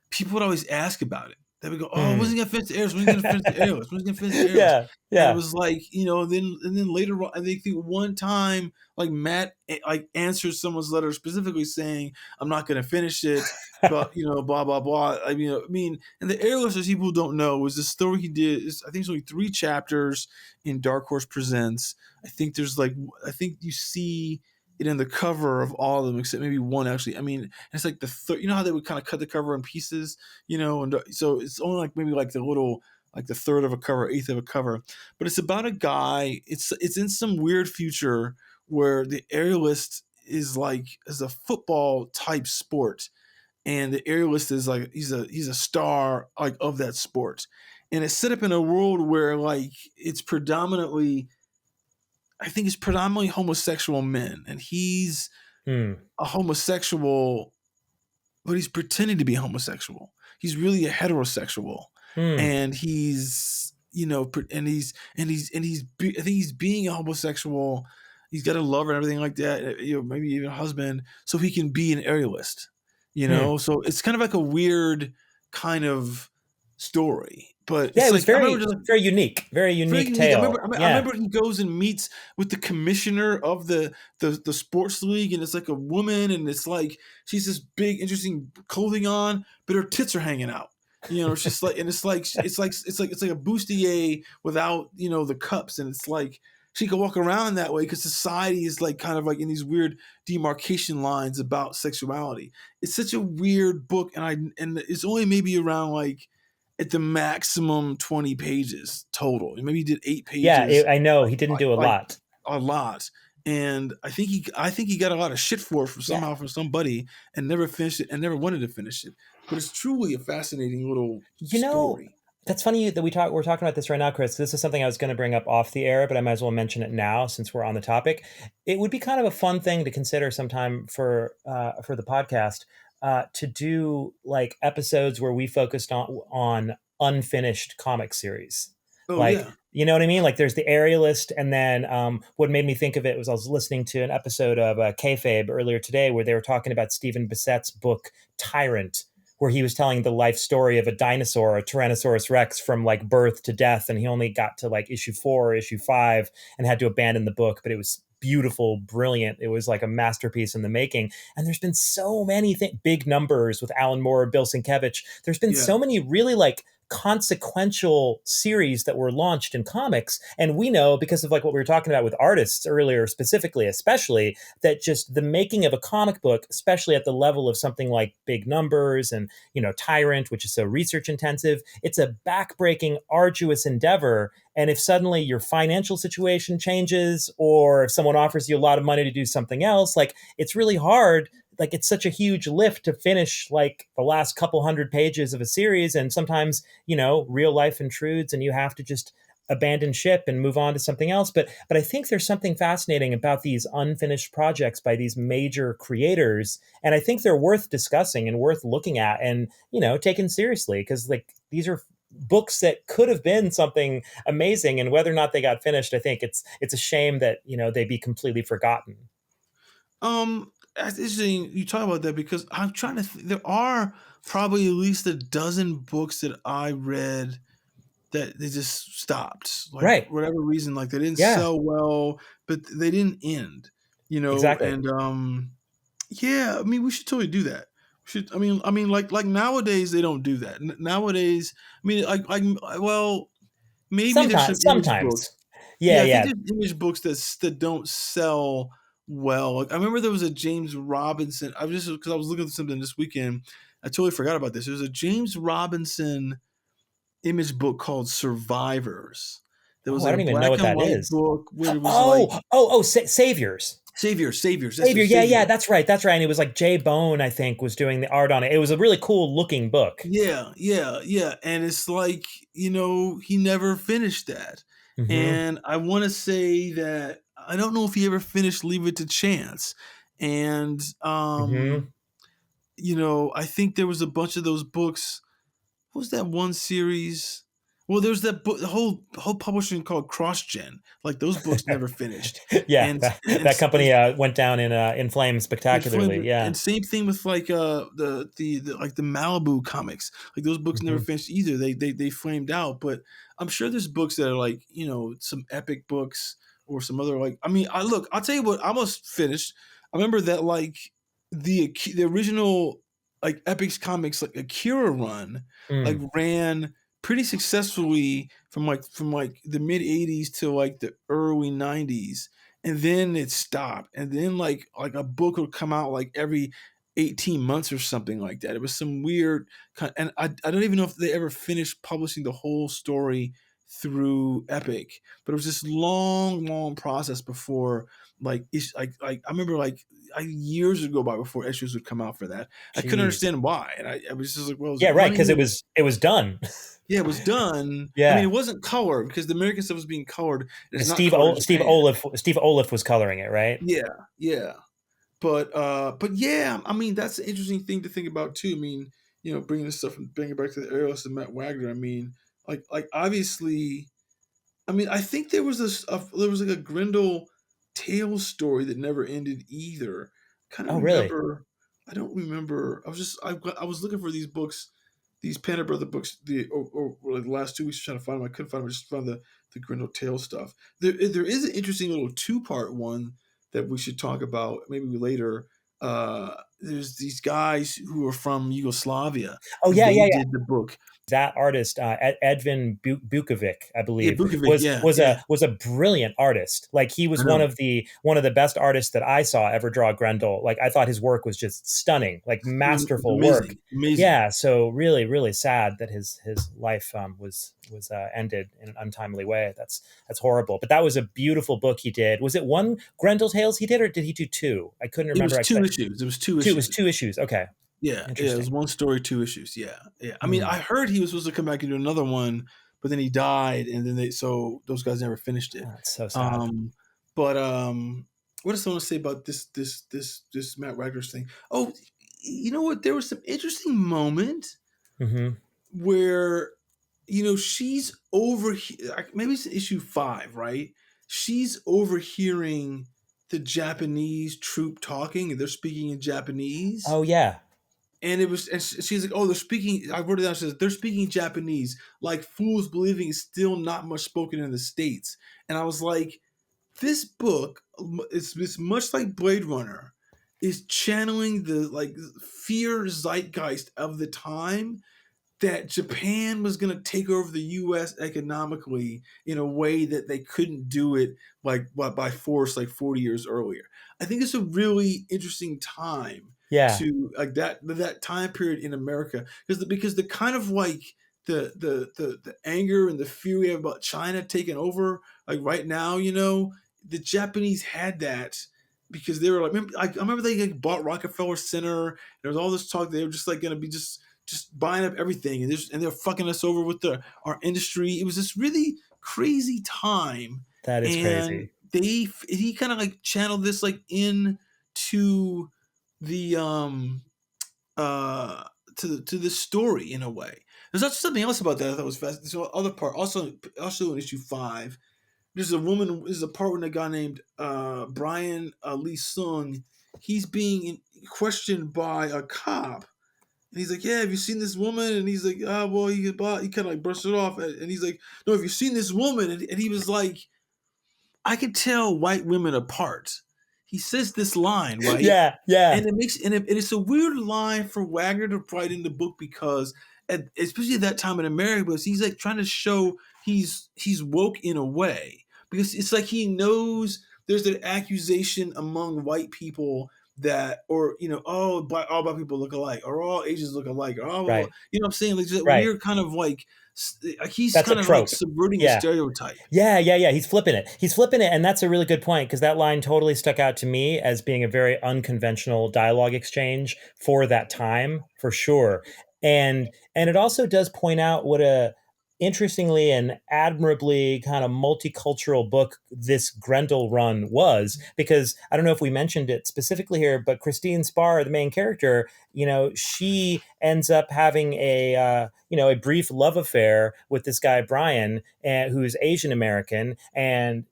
people would always ask about it. They would go, "Oh, when's he gonna finish the Aerialist? When's he gonna finish the Aerialist? When's he gonna finish the Aerialist?" Yeah. And it was like, then later on, I think one time, like Matt like answered someone's letter specifically saying, "I'm not gonna finish it," but blah blah blah. I mean, and The Aerialist, as people don't know, was the story he did. I think it's only 3 chapters in Dark Horse Presents. I think you see it in the cover of all of them except maybe one actually. I mean, it's like the third. You know how they would kind of cut the cover in pieces, and so it's only like maybe like the little like the third of a cover, eighth of a cover. But it's about a guy. It's in some weird future where the aerialist is a football type sport, and the aerialist is like he's a star like of that sport, and it's set up in a world where like it's predominantly. I think it's predominantly homosexual men, and he's a homosexual, but he's pretending to be homosexual. He's really a heterosexual, and he's I think he's being a homosexual. He's got a lover and everything like that, maybe even a husband, so he can be an aerialist. So it's kind of like a weird kind of story. But yeah, it's it was very unique tale. I remember he goes and meets with the commissioner of the sports league, and it's like a woman, and it's like she's this big, interesting clothing on, but her tits are hanging out. It's just like, and it's like a bustier without the cups, and it's like she can walk around that way because society is like kind of like in these weird demarcation lines about sexuality. It's such a weird book, and it's only maybe around like. At the maximum 20 pages total. Maybe he did 8 pages. Yeah, I know he didn't do a lot. A lot, and I think he got a lot of shit for it from somebody, and never finished it, and never wanted to finish it. But it's truly a fascinating little story. That's funny that we're talking about this right now, Chris. This is something I was going to bring up off the air, but I might as well mention it now since we're on the topic. It would be kind of a fun thing to consider sometime for the podcast. To do like episodes where we focused on unfinished comic series. You know what I mean? Like there's the Aerialist, and then what made me think of it was I was listening to an episode of Kayfabe earlier today where they were talking about Stephen Bissett's book Tyrant, where he was telling the life story of a dinosaur, a Tyrannosaurus Rex, from like birth to death, and he only got to like issue 4 or issue 5 and had to abandon the book, but it was beautiful, brilliant. It was like a masterpiece in the making. And there's been so many big numbers with Alan Moore, Bill Sienkiewicz. There's been so many really like consequential series that were launched in comics. And we know, because of like what we were talking about with artists earlier, specifically, especially, that just the making of a comic book, especially at the level of something like big numbers and, Tyrant, which is so research intensive, it's a backbreaking, arduous endeavor. And if suddenly your financial situation changes, or if someone offers you a lot of money to do something else, like it's really hard. Like it's such a huge lift to finish like the last couple hundred pages of a series. And sometimes, real life intrudes and you have to just abandon ship and move on to something else. But I think there's something fascinating about these unfinished projects by these major creators. And I think they're worth discussing and worth looking at and, taken seriously, because like these are books that could have been something amazing, and whether or not they got finished, I think it's a shame that, they be completely forgotten. It's interesting you talk about that, because I'm trying to there are probably at least a dozen books that I read that they just stopped, like, right, for whatever reason, like they didn't sell well, but they didn't end, exactly. And I mean, we should totally do that. I mean, like nowadays they don't do that. Nowadays, I mean, well, maybe sometimes. Yeah, I think yeah. there's image books that don't sell well. Like, I remember there was a James Robinson. I was just because I was looking at something this weekend. I totally forgot about this. There was a James Robinson image book called Survivors. There was Oh, I like a don't even know black what and that white is. book where it was like Saviors. Saviors. That's Savior. it, Yeah, yeah, Saviors. that's right. That's right. And it was like Jay Bone, I think, was doing the art on it. It was a really cool looking book. Yeah. And it's like, he never finished that. Hmm. And I want to say that I don't know if he ever finished Leave It to Chance. And, Hmm. I think there was a bunch of those books. What was that one series? Well, there's that book, the whole publishing called CrossGen. Like those books never finished. Yeah, And, that company went down in flames and spectacularly. Yeah. same thing with like the like the Malibu comics. Like those books never Hmm. finished either. They flamed out. But I'm sure there's books that are like some epic books or some other like. I mean, I'll tell you what. I almost finished. I remember that like the original like Epics comics like Akira run like Mm. ran pretty successfully from the mid 80s to like the early 90s, and then it stopped, and then like a book would come out like every 18 months or something like that. It was some weird kind, and I don't even know if they ever finished publishing the whole story through Epic, but it was this long process before like I remember like years would go by before issues would come out for that. I couldn't Jeez. understand why, and I was just like, well, is Yeah, it right. money? Because it was done. Yeah, it was done. I mean, Yeah. it wasn't colored because the American stuff was being colored. And it's not Steve colored in Steve Japan. Oliff was coloring it, right? Yeah. But yeah, I mean, that's an interesting thing to think about too. I mean, bringing this stuff and bringing it back to the Aerialist and Matt Wagner. I mean, like obviously, I mean, I think there was there was like a Grendel Tales story that never ended either. Kind of Oh, really? remember. I don't remember. I was looking for these books, these Pander Brother books, or like the last 2 weeks trying to find them. I couldn't find them. I just found the Grendel Tales stuff. There is an interesting little 2-part one that we should talk about maybe later. There's these guys who are from Yugoslavia. Oh, yeah, They yeah, yeah. did the book. That artist, Edvin Biukovic, I Yeah, believe, Bukovic. was Yeah, was yeah. a brilliant artist. Like he I was know. one of the best artists that I saw ever draw Grendel. Like I thought his work was just stunning, like It was masterful work. amazing. Yeah, so really, really sad that his life was ended in an untimely way. That's horrible. But that was a beautiful book he did. Was it one Grendel Tales he did, or did he do two? I couldn't It was remember. 2 issues. It was 2 Two. It was issues. 2 issues. Okay, Yeah, it was interesting. 1 story, 2 issues. Yeah. I mean, Hmm. I heard he was supposed to come back and do another one, but then he died, and then so those guys never finished it. Oh, it's so sad. But what else I want to say about this Matt Wagner's thing? Oh, you know what? There was some interesting moment Hmm. where she's over maybe it's issue 5, right? She's overhearing the Japanese troop talking, and they're speaking in Japanese. Oh yeah. And she's like, oh, they're speaking. I wrote it down. She says they're speaking Japanese, like fools believing it's still not much spoken in the States. And I was like, this book, it's much like Blade Runner, is channeling the like fear zeitgeist of the time, that Japan was going to take over the U.S. economically in a way that they couldn't do it by force like 40 years earlier. I think it's a really interesting time Yeah. to like that time period in America, because the kind of like the anger and the fear we have about China taking over like right now, the Japanese had that because they were like, I remember they like bought Rockefeller Center. There was all this talk they were just like going to be just buying up everything, and they're fucking us over with our industry. It was this really crazy time, That is and crazy. he kind of like channeled this like into the to the story in a way. There's also something else about that I thought was fascinating. So other part also in issue 5, there's a part with a guy named Brian Lee Sung. He's being questioned by a cop. And he's like, yeah, have you seen this woman? And he's like, well, he kind of like brushed it off. And he's like, no, have you seen this woman? And he was like, I can tell white women apart. He says this line, right? Yeah, yeah. And it's a weird line for Wagner to write in the book because, especially at that time in America, because he's like trying to show he's woke in a way, because it's like he knows there's an accusation among white people that, or all black people look alike, or all Asians look alike, or all, Right. you know what I'm saying, like that Right. weird kind of like he's That's a kind of like trope. subverting the Yeah. stereotype. Yeah. He's flipping it. And that's a really good point, because that line totally stuck out to me as being a very unconventional dialogue exchange for that time, for sure. And it also does point out what a interestingly and admirably kind of multicultural book this Grendel run was, because I don't know if we mentioned it specifically here, but Christine Spar, the main character, she ends up having a brief love affair with this guy Brian, and who's Asian American, and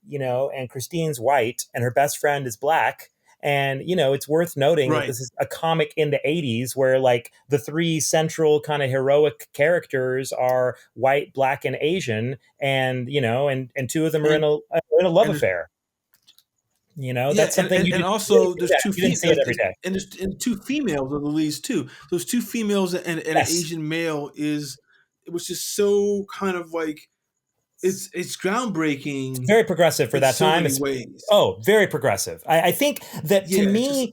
Christine's white, and her best friend is black. And it's worth noting that this is a comic in the 80s, where like the three central kind of heroic characters are white, black, and Asian, and and two of them are in a love affair. That's something and also there's two you didn't see it every day. And there's two females are the leads too. Those two females and an Asian male it was just so kind of like it's groundbreaking. It's very progressive for that time. So many ways. Oh, very progressive. I think that to me,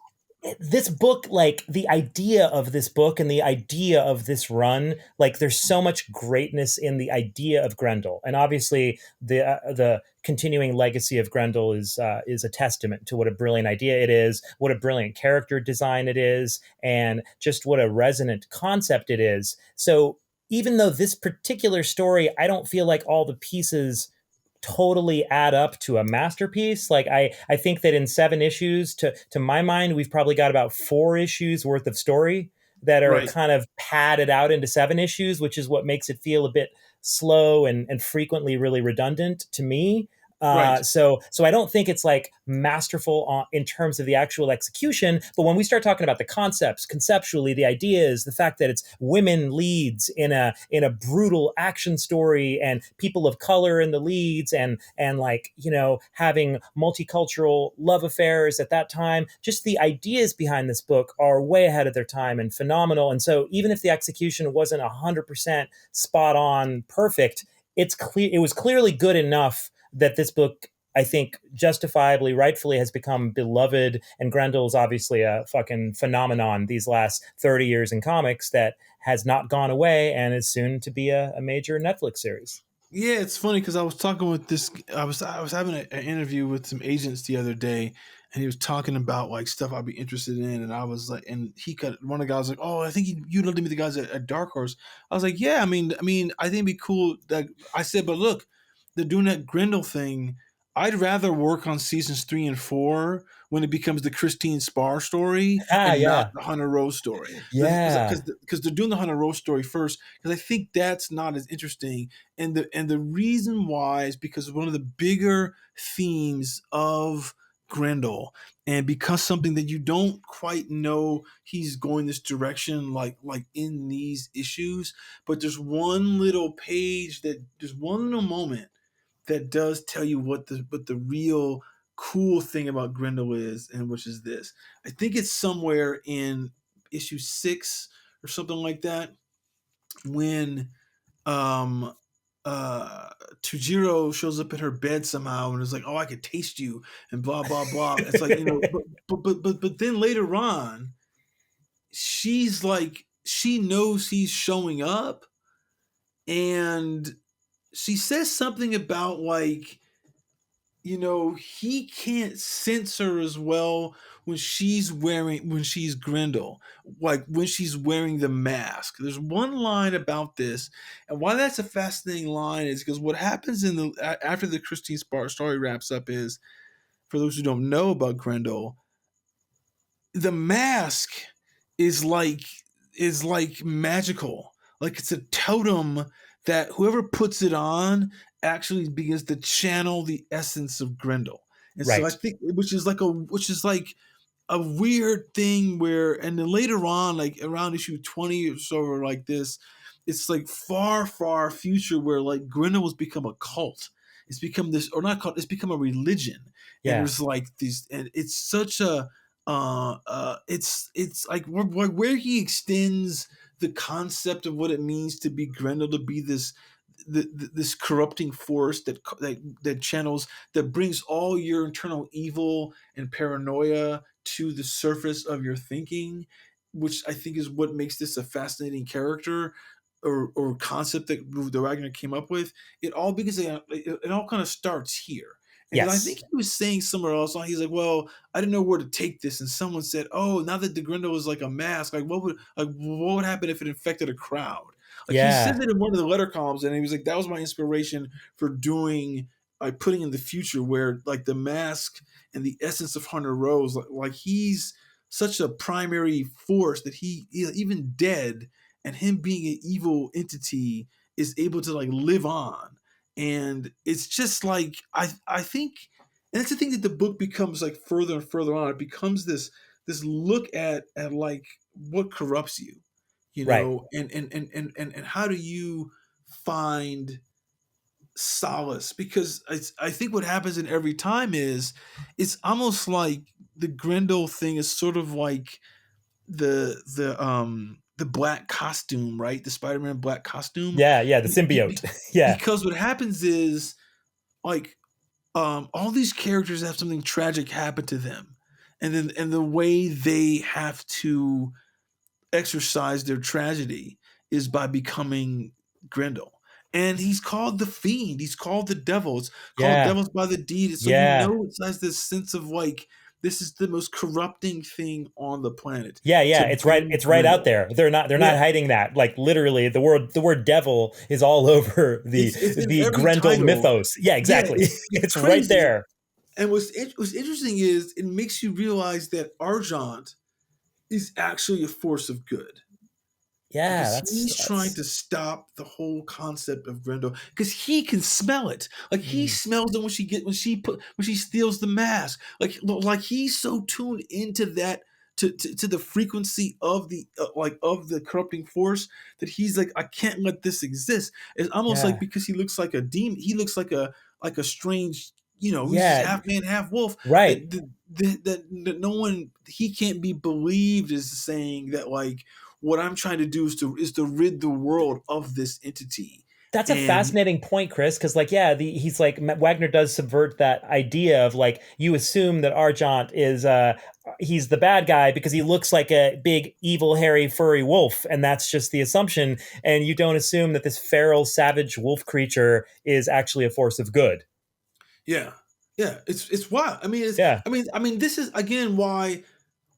this book, like the idea of this book and the idea of this run, like there's so much greatness in the idea of Grendel, and obviously the continuing legacy of Grendel is a testament to what a brilliant idea it is, what a brilliant character design it is, and just what a resonant concept it is. So even though this particular story, I don't feel like all the pieces totally add up to a masterpiece. Like I think that in 7 issues, to my mind, we've probably got about 4 issues worth of story that are kind of padded out into 7 issues, which is what makes it feel a bit slow and frequently really redundant to me. So I don't think it's like masterful in terms of the actual execution. But when we start talking about the concepts, conceptually, the ideas, the fact that it's women leads in a brutal action story, and people of color in the leads, and like having multicultural love affairs at that time, just the ideas behind this book are way ahead of their time and phenomenal. And so even if the execution wasn't 100% spot on perfect, it was clearly good enough that this book, I think, justifiably, rightfully has become beloved. And Grendel is obviously a fucking phenomenon these last 30 years in comics that has not gone away and is soon to be a major Netflix series. Yeah, it's funny because I was talking with this. I was having an interview with some agents the other day, and he was talking about like stuff I'd be interested in, and I was like, and one of the guys was like, "Oh, I think you'd love to meet the guys at Dark Horse." I was like, "Yeah, I mean, I think it'd be cool." That I said, but look, they're doing that Grendel thing. I'd rather work on seasons 3 and 4 when it becomes the Christine Spar story not the Hunter Rose story. Because they're doing the Hunter Rose story first, because I think that's not as interesting. And the reason why is because one of the bigger themes of Grendel, and because something that you don't quite know he's going this direction, like in these issues, but there's one little page there's one little moment that does tell you what the real cool thing about Grendel is, and which is this. I think it's somewhere in issue 6 or something like that, when Tujiro shows up at her bed somehow and is like, "Oh, I could taste you," and blah blah blah. It's like, but then later on, she's like, she knows he's showing up, and she says something about like, he can't sense her as well when she's Grendel, like when she's wearing the mask. There's one line about this, and why that's a fascinating line is because what happens after the Christine Spar story wraps up is, for those who don't know about Grendel, the mask is like magical, like it's a totem that whoever puts it on actually begins to channel the essence of Grendel. And so I think, which is like a weird thing where, and then later on, like around issue 20 or so, or like this, it's like far, far future where like Grendel has become a cult. It's become this, or not cult, it's become a religion. Yeah. And there's like these, and it's such a, it's like where he extends the concept of what it means to be Grendel, to be this this corrupting force that channels, that brings all your internal evil and paranoia to the surface of your thinking, which I think is what makes this a fascinating character or concept that Wagner came up with. It all because it all kind of starts here. And I think Yes. he was saying somewhere else, he's like, well, I didn't know where to take this. And someone said, oh, now that the Grendel is like a mask, like what would happen if it infected a crowd? Like he said Yeah. that in one of the letter columns, and he was like, that was my inspiration for doing, like putting in the future where like the mask and the essence of Hunter Rose, like he's such a primary force that he even dead and him being an evil entity is able to like live on. And it's just like I think, and that's the thing that the book becomes like further and further on. It becomes this look at like what corrupts you, Right. and how do you find solace? Because I think what happens in every time is it's almost like the Grendel thing is sort of like the black costume, right? The Spider-Man black costume. Yeah. Yeah. The symbiote. Yeah. Because what happens is like all these characters have something tragic happen to them, and the way they have to exercise their tragedy is by becoming Grendel. And he's called the fiend. He's called the devil. It's called Yeah. devils by the deed. And so Yeah. it has this sense of like this is the most corrupting thing on the planet. Yeah, yeah, To it's right. bring It's right out Grendel. there. They're not Yeah, hiding that. Like literally, the word devil is all over it's in the every Grendel title. mythos. Yeah, Yeah, exactly. it's It's right crazy. there. And what's interesting is it makes you realize that Argent is actually a force of good. Yeah, Because that's he's trying to stop the whole concept of Grendel. Because he can smell it. Like he mm, smells it when she steals the mask. Like he's so tuned into that to the frequency of the of the corrupting force that he's like, I can't let this exist. It's almost like yeah, because he looks like a demon, he looks like a strange, he's just yeah, half man, half wolf. right. That no one, he can't be believed as saying that like what I'm trying to do is to rid the world of this entity. That's a And fascinating point, Chris, because like, yeah, he's like Wagner does subvert that idea of like you assume that Argent is he's the bad guy because he looks like a big evil hairy furry wolf, and that's just the assumption, and you don't assume that this feral savage wolf creature is actually a force of good. yeah, yeah, it's wild. I mean, Yeah. this is again why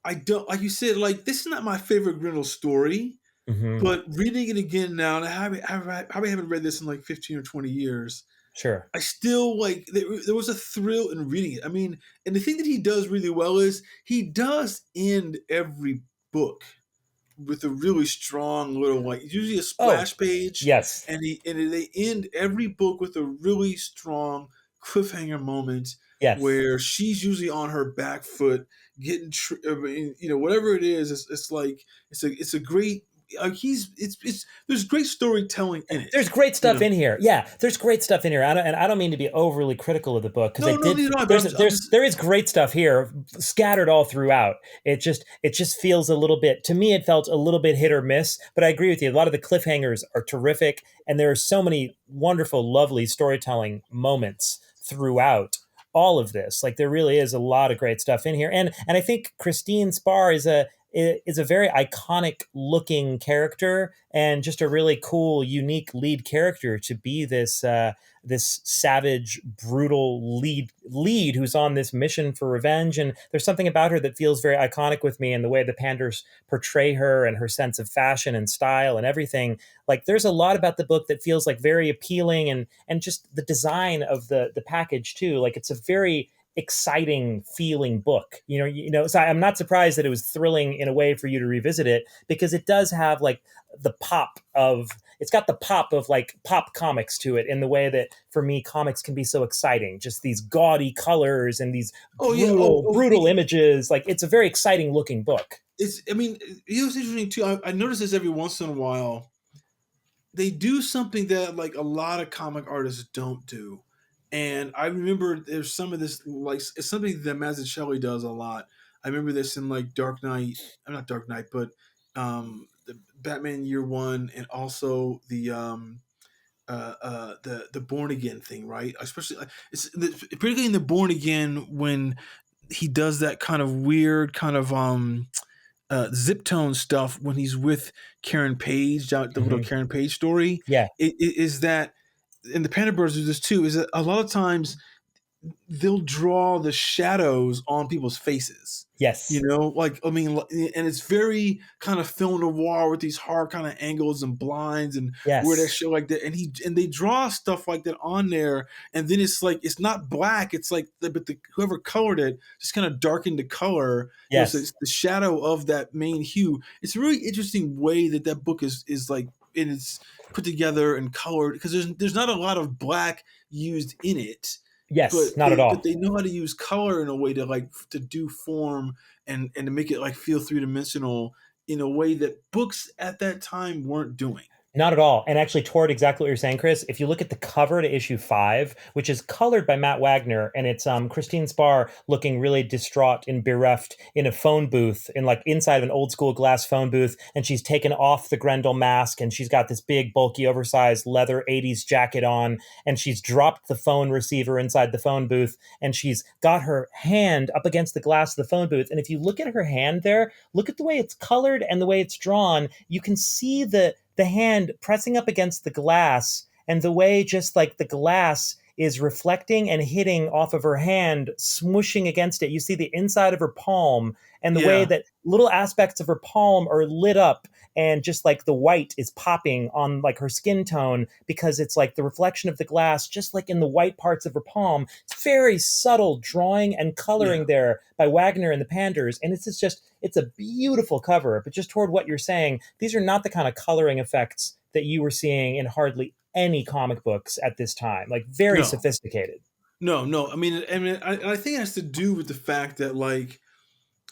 I don't, like you said, like this is not my favorite Grendel story, Hmm. but reading it again now, and I probably haven't read this in like 15 or 20 years. Sure. I still like there was a thrill in reading it. I mean, and the thing that he does really well is he does end every book with a really strong little like usually a Oh, splash page, yes. and they end every book with a really strong cliffhanger moment Yes. where she's usually on her back foot getting whatever it is. It's like it's a great it's there's great storytelling in it. There's great You stuff know, in here. Yeah, there's great stuff in here. I don't mean to be overly critical of the book because I no, did. neither do I. But I'm just There is great stuff here scattered all throughout. It just feels a little bit to me. It felt a little bit hit or miss. But I agree with you. A lot of the cliffhangers are terrific, and there are so many wonderful, lovely storytelling moments throughout all of this. Like there really is a lot of great stuff in here, and I think Christine Spar is a very iconic looking character and just a really cool, unique lead character to be this savage, brutal lead who's on this mission for revenge. And there's something about her that feels very iconic with me, and the way the Panders portray her and her sense of fashion and style and everything. Like there's a lot about the book that feels like very appealing, and just the design of the package too. Like it's a very exciting feeling book. So I'm not surprised that it was thrilling in a way for you to revisit it, because it does have like it's got the pop of like pop comics to it, in the way that for me comics can be so exciting, just these gaudy colors and these oh yeah, brutal images. Like it's a very exciting looking book. it's I mean it was interesting too. I notice this every once in a while. They do something that like a lot of comic artists don't do. And I remember there's some of this, like it's something that Mazzucchelli does a lot. I remember this in like Dark Knight. I'm not Dark Knight, but the Batman Year One, and also the Born Again thing, right? Especially particularly in the Born Again when he does that kind of weird kind of zip tone stuff when he's with Karen Page, the little Karen Page story. Yeah. It is that, and the Pander Bros do this too, is that a lot of times they'll draw the shadows on people's faces. Yes. You know, like, I mean, and it's very kind of film noir with these hard kind of angles and blinds and where they show like that. And they draw stuff like that on there. And then it's like, it's not black. It's like, whoever colored it just kind of darkened the color. Yes. You know, so it's the shadow of that main hue. It's a really interesting way that book is like, and it's put together and colored, because there's not a lot of black used in it. Yes, not at all. But they know how to use color in a way to do form and to make it like feel three-dimensional in a way that books at that time weren't doing. Not at all. And actually, toward exactly what you're saying, Chris, if you look at the cover to issue 5, which is colored by Matt Wagner, and it's Christine Spar looking really distraught and bereft in a phone booth, inside of an old school glass phone booth, and she's taken off the Grendel mask, and she's got this big, bulky, oversized leather 80s jacket on, and she's dropped the phone receiver inside the phone booth, and she's got her hand up against the glass of the phone booth. And if you look at her hand there, look at the way it's colored and the way it's drawn, you can see the hand pressing up against the glass, and the way just like the glass is reflecting and hitting off of her hand, smooshing against it. You see the inside of her palm, and the way that little aspects of her palm are lit up, and just like the white is popping on like her skin tone, because it's like the reflection of the glass, just like in the white parts of her palm. It's very subtle drawing and coloring there by Wagner and the Panders. And it's a beautiful cover. But just toward what you're saying, these are not the kind of coloring effects that you were seeing in hardly any comic books at this time. Like, very sophisticated. No. I mean, I think it has to do with the fact that, like,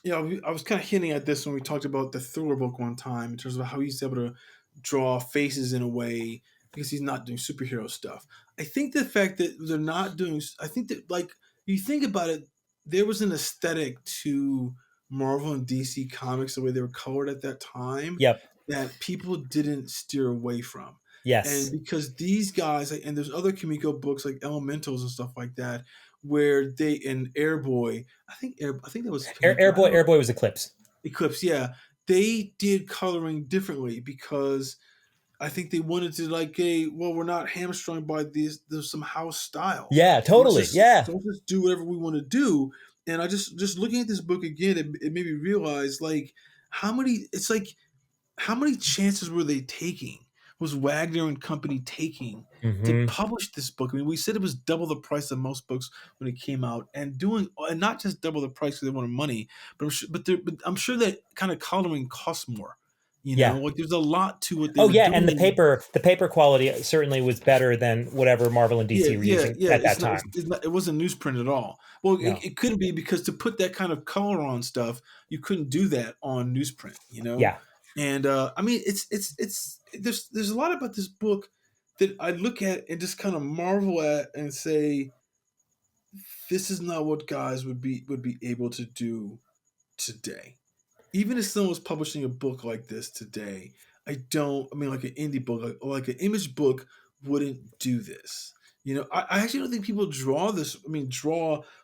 you know, I was kind of hinting at this when we talked about the Thriller book one time, in terms of how he's able to draw faces in a way because he's not doing superhero stuff. I think the fact that they're not doing, I think that, like, you think about it, there was an aesthetic to Marvel and DC comics, the way they were colored at that time, that people didn't steer away from. Yes. And because these guys, and there's other Comico books like Elementals and stuff like that, where they, and Airboy, I think that was Airboy was Eclipse. Yeah. They did coloring differently because I think they wanted to, like, we're not hamstrung by there's some house style. Yeah, totally. Don't just do whatever we want to do. And I just looking at this book again, it made me realize, like, how many chances were they taking? Was Wagner and company taking to publish this book? I mean, we said it was double the price of most books when it came out, and not just double the price because they wanted money, but I'm sure that kind of coloring costs more. You know, like, there's a lot to it. And the paper quality certainly was better than whatever Marvel and DC were using at that time. It wasn't newsprint at all. Well, it couldn't be, because to put that kind of color on stuff, you couldn't do that on newsprint. You know. Yeah. And I mean, there's a lot about this book that I look at and just kind of marvel at and say, this is not what guys would be able to do today. Even if someone was publishing a book like this today, like an indie book, like an Image book wouldn't do this. You know, I actually don't think people draw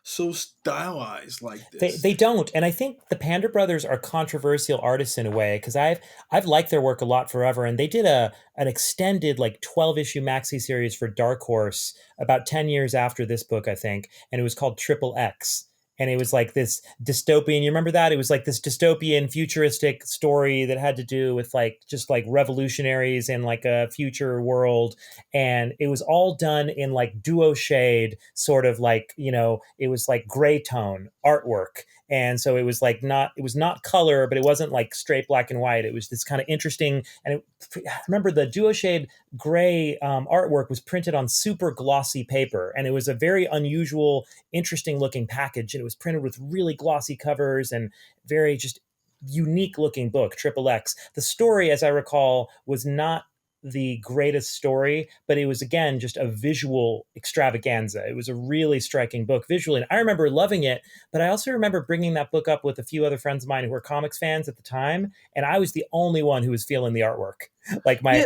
so stylized like this. They don't. And I think the Pander Brothers are controversial artists in a way, because I've liked their work a lot forever. And they did an extended, like, 12-issue maxi series for Dark Horse about 10 years after this book, I think. And it was called Triple X. And it was like this dystopian, you remember that? It was like this dystopian futuristic story that had to do with, like, just like revolutionaries in like a future world. And it was all done in like duo shade, sort of like, you know, it was like gray tone artwork. And so it was not color, but it wasn't like straight black and white. It was this kind of interesting. And I remember the duo shade gray artwork was printed on super glossy paper. And it was a very unusual, interesting looking package. And it was printed with really glossy covers and very just unique looking book, Triple X. The story, as I recall, was not the greatest story, but it was, again, just a visual extravaganza. It was a really striking book visually. And I remember loving it, but I also remember bringing that book up with a few other friends of mine who were comics fans at the time. And I was the only one who was feeling the artwork. Like my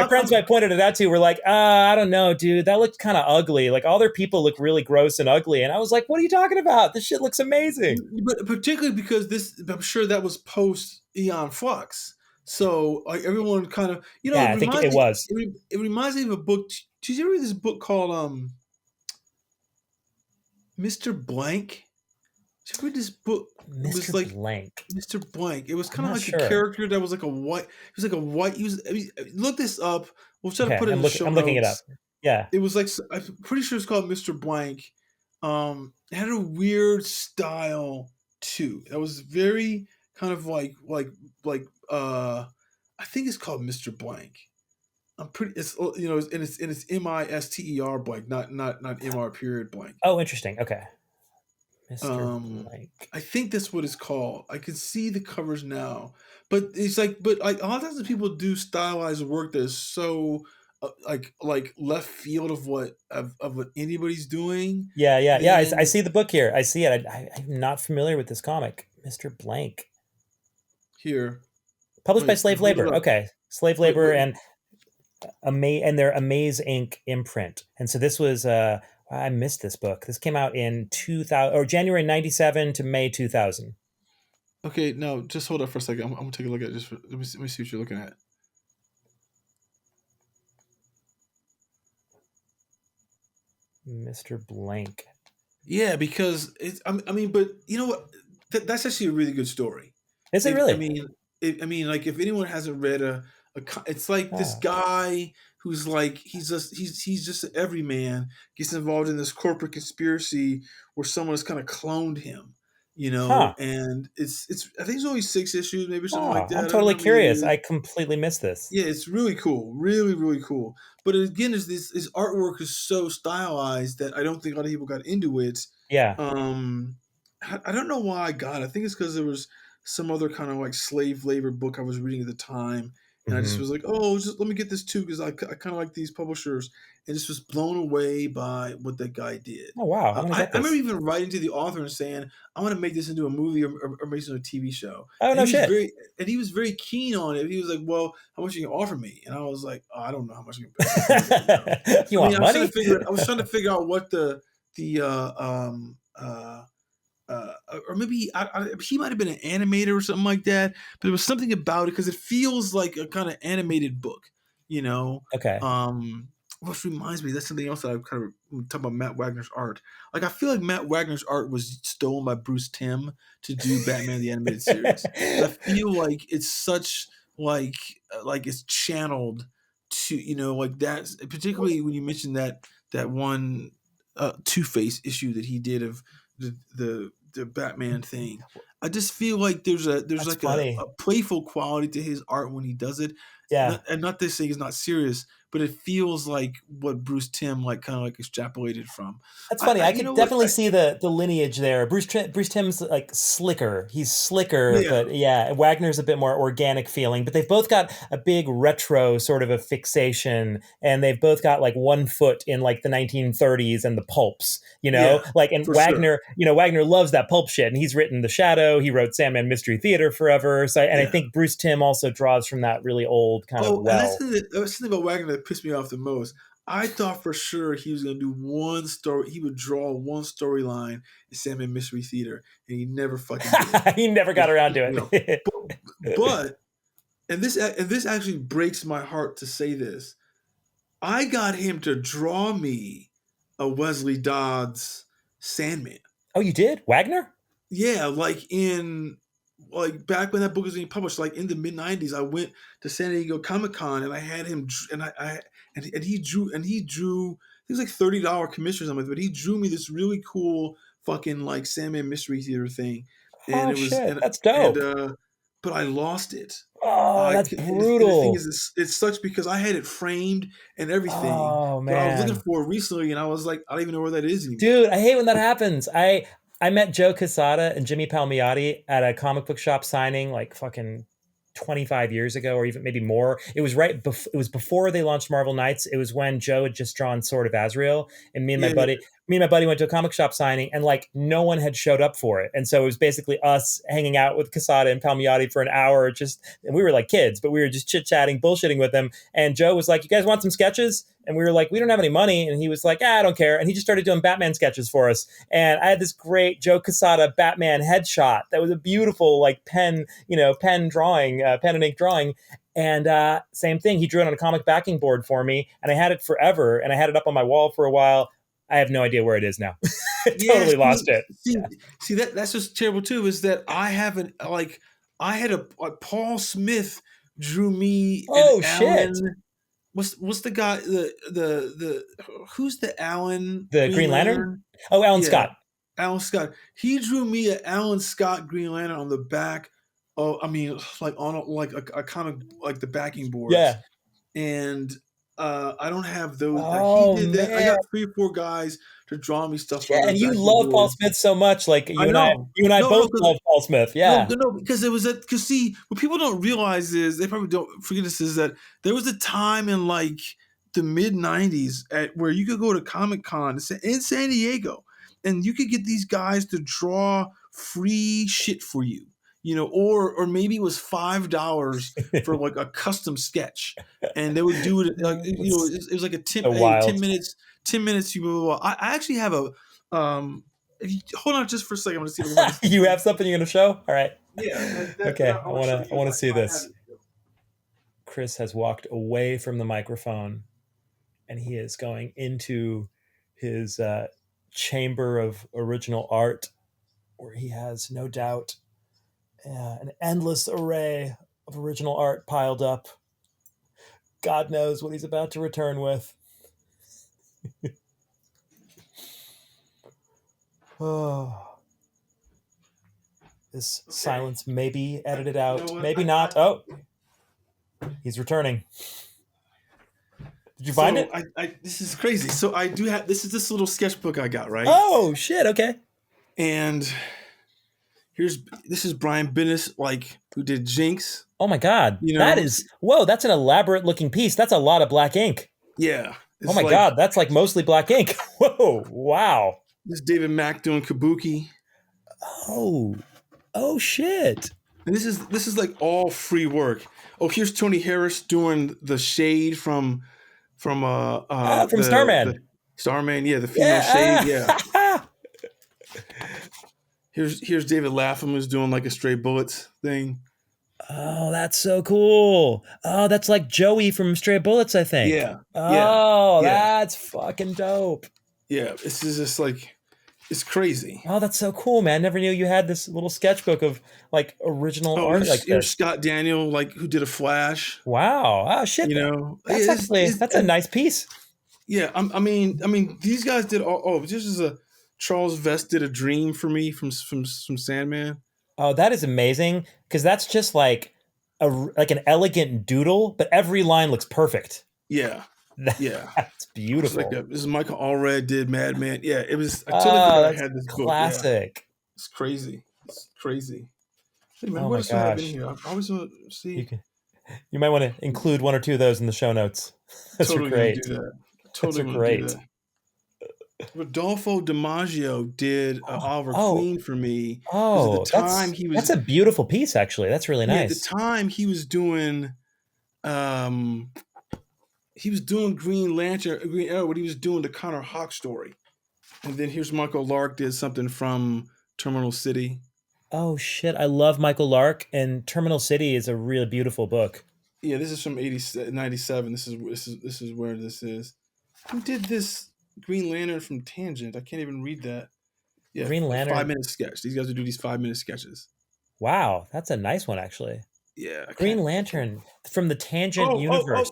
friends who I pointed it out to were like, I don't know, dude, that looked kind of ugly. Like all their people look really gross and ugly. And I was like, what are you talking about? This shit looks amazing. But particularly because I'm sure that was post Aeon Flux. So like everyone kind of, I think it was. It reminds me of a book. Did you ever read this book called Mr. Blank? Did you read this book? Mr. It was like Blank. Mr. Blank. It was kind of like a character that was like a white. It was like a white. Look this up. We'll try to put it in the show notes. I'm looking it up. Yeah. It was like, I'm pretty sure it's called Mr. Blank. It had a weird style too. That was very kind of like I think it's called Mr. Blank. It's and it's MISTER blank, not MR period blank. Oh, interesting. Okay. Mr. Blank. I think that's what it's called. I can see the covers now, but it's like a lot of times people do stylized work that's so like left field of what anybody's doing. Yeah. I see the book here. I see it. I'm not familiar with this comic, Mr. Blank. Here, published by Slave Labor. Okay, Slave Labor and their Amaze Inc. imprint. And so this was I missed this book. This came out in 2000 or January 97 to May 2000. Okay, now just hold up for a second. I'm gonna take a look at this. Let me see what you're looking at. Mr. Blank. Yeah, because it's. I mean, but you know what? That's actually a really good story. Is it really? I mean, like if anyone hasn't read it's like this guy who's like he's just an everyman gets involved in this corporate conspiracy where someone has kind of cloned him, and it's I think it's only 6 issues, maybe something like that. I'm totally curious. I completely missed this. Yeah, it's really cool, really really cool. But again, his artwork is so stylized that I don't think a lot of people got into it. Yeah. I don't know why I got it. I think it's because there was some other kind of like slave labor book I was reading at the time. And I just was like, just let me get this too, because I kind of like these publishers. And just was blown away by what that guy did. Oh, wow. I remember even writing to the author and saying, I want to make this into a movie or make this into a TV show. Oh, and no shit. He was very keen on it. He was like, well, how much you can offer me? And I was like, I don't know how much you can pay. You want money? I was trying to figure out what or maybe he might have been an animator or something like that, but there was something about it because it feels like a kind of animated book, Okay. Which reminds me, that's something else that I've kind of talk about Matt Wagner's art. Like I feel like Matt Wagner's art was stolen by Bruce Timm to do Batman the Animated Series. I feel like it's such like it's channeled to like that, particularly when you mentioned that one Two-Face issue that he did of the Batman thing. I just feel like there's a playful quality to his art when he does it. Yeah. And not this thing is not serious, but it feels like what Bruce Timm kind of extrapolated from. That's funny. I could definitely see the lineage there. Bruce Timm's like slicker. He's slicker, but Wagner's a bit more organic feeling. But they've both got a big retro sort of a fixation, and they've both got like one foot in like the 1930s and the pulps. Wagner, Wagner loves that pulp shit, and he's written The Shadow. He wrote Sandman Mystery Theater forever. So, I think Bruce Timm also draws from that really old kind of well. And that's the thing about Wagner that pissed me off the most. I thought for sure he was going to do one story. He would draw one storyline in Sandman Mystery Theater, and he never fucking did. He never got around to it. But this actually breaks my heart to say this. I got him to draw me a Wesley Dodds Sandman. Oh, you did? Wagner? Yeah, back when that book was being published, like in the mid '90s, I went to San Diego Comic-Con and I had him, and he drew. It was like $30 commissions on it, but he drew me this really cool fucking like Sandman Mystery Theater thing. And that's dope. But I lost it. Oh, that's brutal. The thing is, it sucks because I had it framed and everything. Oh man! But I was looking for it recently, and I was like, I don't even know where that is anymore. Dude, I hate when that happens. I met Joe Quesada and Jimmy Palmiotti at a comic book shop signing like fucking 25 years ago, or even maybe more. It was it was before they launched Marvel Knights. It was when Joe had just drawn Sword of Azrael, and me and my buddy went to a comic shop signing, and like no one had showed up for it. And so it was basically us hanging out with Quesada and Palmiotti for an hour, and we were like kids, but we were just chit-chatting, bullshitting with them. And Joe was like, "You guys want some sketches?" And we were like, "We don't have any money." And he was like, "I don't care." And he just started doing Batman sketches for us. And I had this great Joe Quesada Batman headshot that was a beautiful like pen drawing, pen and ink drawing. And same thing, he drew it on a comic backing board for me, and I had it forever, and I had it up on my wall for a while. I have no idea where it is now. I totally lost it. See that's just terrible too, is that I haven't, like, I had Paul Smith drew me Oh, an shit. Alan. What's the guy, the who's the Alan? The Green Lantern? Oh, Alan Scott. Alan Scott. He drew me an Alan Scott Green Lantern on the back. Oh, I mean, like on a comic, like the backing boards. Yeah. And I don't have those. Oh, he did that. man. I got 3 or 4 guys to draw me stuff. Yeah, and you love Paul Smith so much. Like you and I both love Paul Smith. Yeah. No, because it was because see, what people don't realize is, they probably don't forget this, is that there was a time in like the mid 90s where you could go to Comic-Con in San Diego, and you could get these guys to draw free shit for you. Or maybe it was $5 for like a custom sketch, and they would do it like it was like a 10 minutes. 10 minutes. You blah, blah, blah. I actually have a if you hold on just for a second, I'm gonna see. You have something you're gonna show? All right. Yeah. Okay. I want to see this. Chris has walked away from the microphone, and he is going into his chamber of original art, where he has no doubt an endless array of original art piled up. God knows what he's about to return with. Oh, this silence may be edited out, maybe not. Oh, he's returning. Did you find it? This is crazy. So I do have this little sketchbook I got, right? Oh shit! Okay. And this is Brian Bendis, like, who did Jinx. Oh my God, that's an elaborate looking piece. That's a lot of black ink. Yeah. Oh my God, that's like mostly black ink. Whoa, wow. This is David Mack doing Kabuki. Oh shit. And this is like all free work. Oh, here's Tony Harris doing the shade from Starman. Starman, yeah, the female shade, yeah. Here's David Lapham, who's doing like a Stray Bullets thing. Oh, that's so cool. Oh, that's like Joey from Stray Bullets, I think. Yeah. Oh, that's fucking dope. Yeah, this is just like, it's crazy. Oh, that's so cool, man. Never knew you had this little sketchbook of like original art like this. Here's Scott Daniel, like, who did a Flash. Wow. Oh shit. That's a nice piece. Yeah, I mean, these guys did all. Oh, this is Charles Vest did a dream for me from Sandman. Oh, that is amazing, because that's just like an elegant doodle, but every line looks perfect. Yeah. That's beautiful. This is Michael Allred did Madman. Yeah, it was. I totally forgot I had this classic. Book. Yeah. It's crazy. It's crazy. Hey man, oh what my else I have gosh. in here? I always want to see. You might want to include 1 or 2 of those in the show notes. That's totally great. Do that. Totally That's great. Do that. Rodolfo DiMaggio did Oliver Queen for me. Oh, that's a beautiful piece, actually. That's really nice. At the time, he was doing, Green Lantern, Green Arrow, what he was doing the Connor Hawk story. And then here's Michael Lark did something from Terminal City. Oh shit! I love Michael Lark, and Terminal City is a really beautiful book. Yeah, this is from 97. This is where this is. Who did this Green Lantern from Tangent? I can't even read that. Yeah, Green Lantern 5-minute sketch. These guys would do these 5-minute sketches. Wow, that's a nice one, actually. Yeah, Green Lantern from the Tangent universe.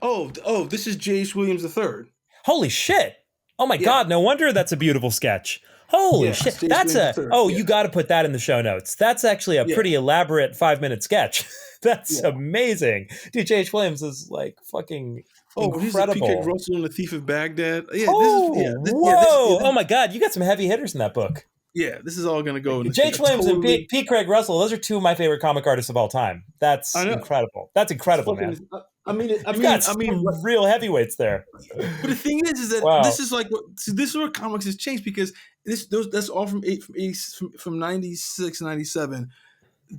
This is J.H. Williams III. Holy shit! Oh my God! No wonder that's a beautiful sketch. Holy shit! That's you got to put that in the show notes. That's actually a pretty elaborate 5-minute sketch. That's amazing. Dude, J.H. Williams is like fucking incredible. He's P.K. Russell and the Thief of Baghdad. Yeah, whoa! Oh my God, you got some heavy hitters in that book. Yeah, this is all going to go in J.H. Williams and P. Craig Russell, those are two of my favorite comic artists of all time. That's incredible. That's incredible, man. You've got some real heavyweights there. But the thing is that this is like, this is where comics has changed, because that's all from 96, 97.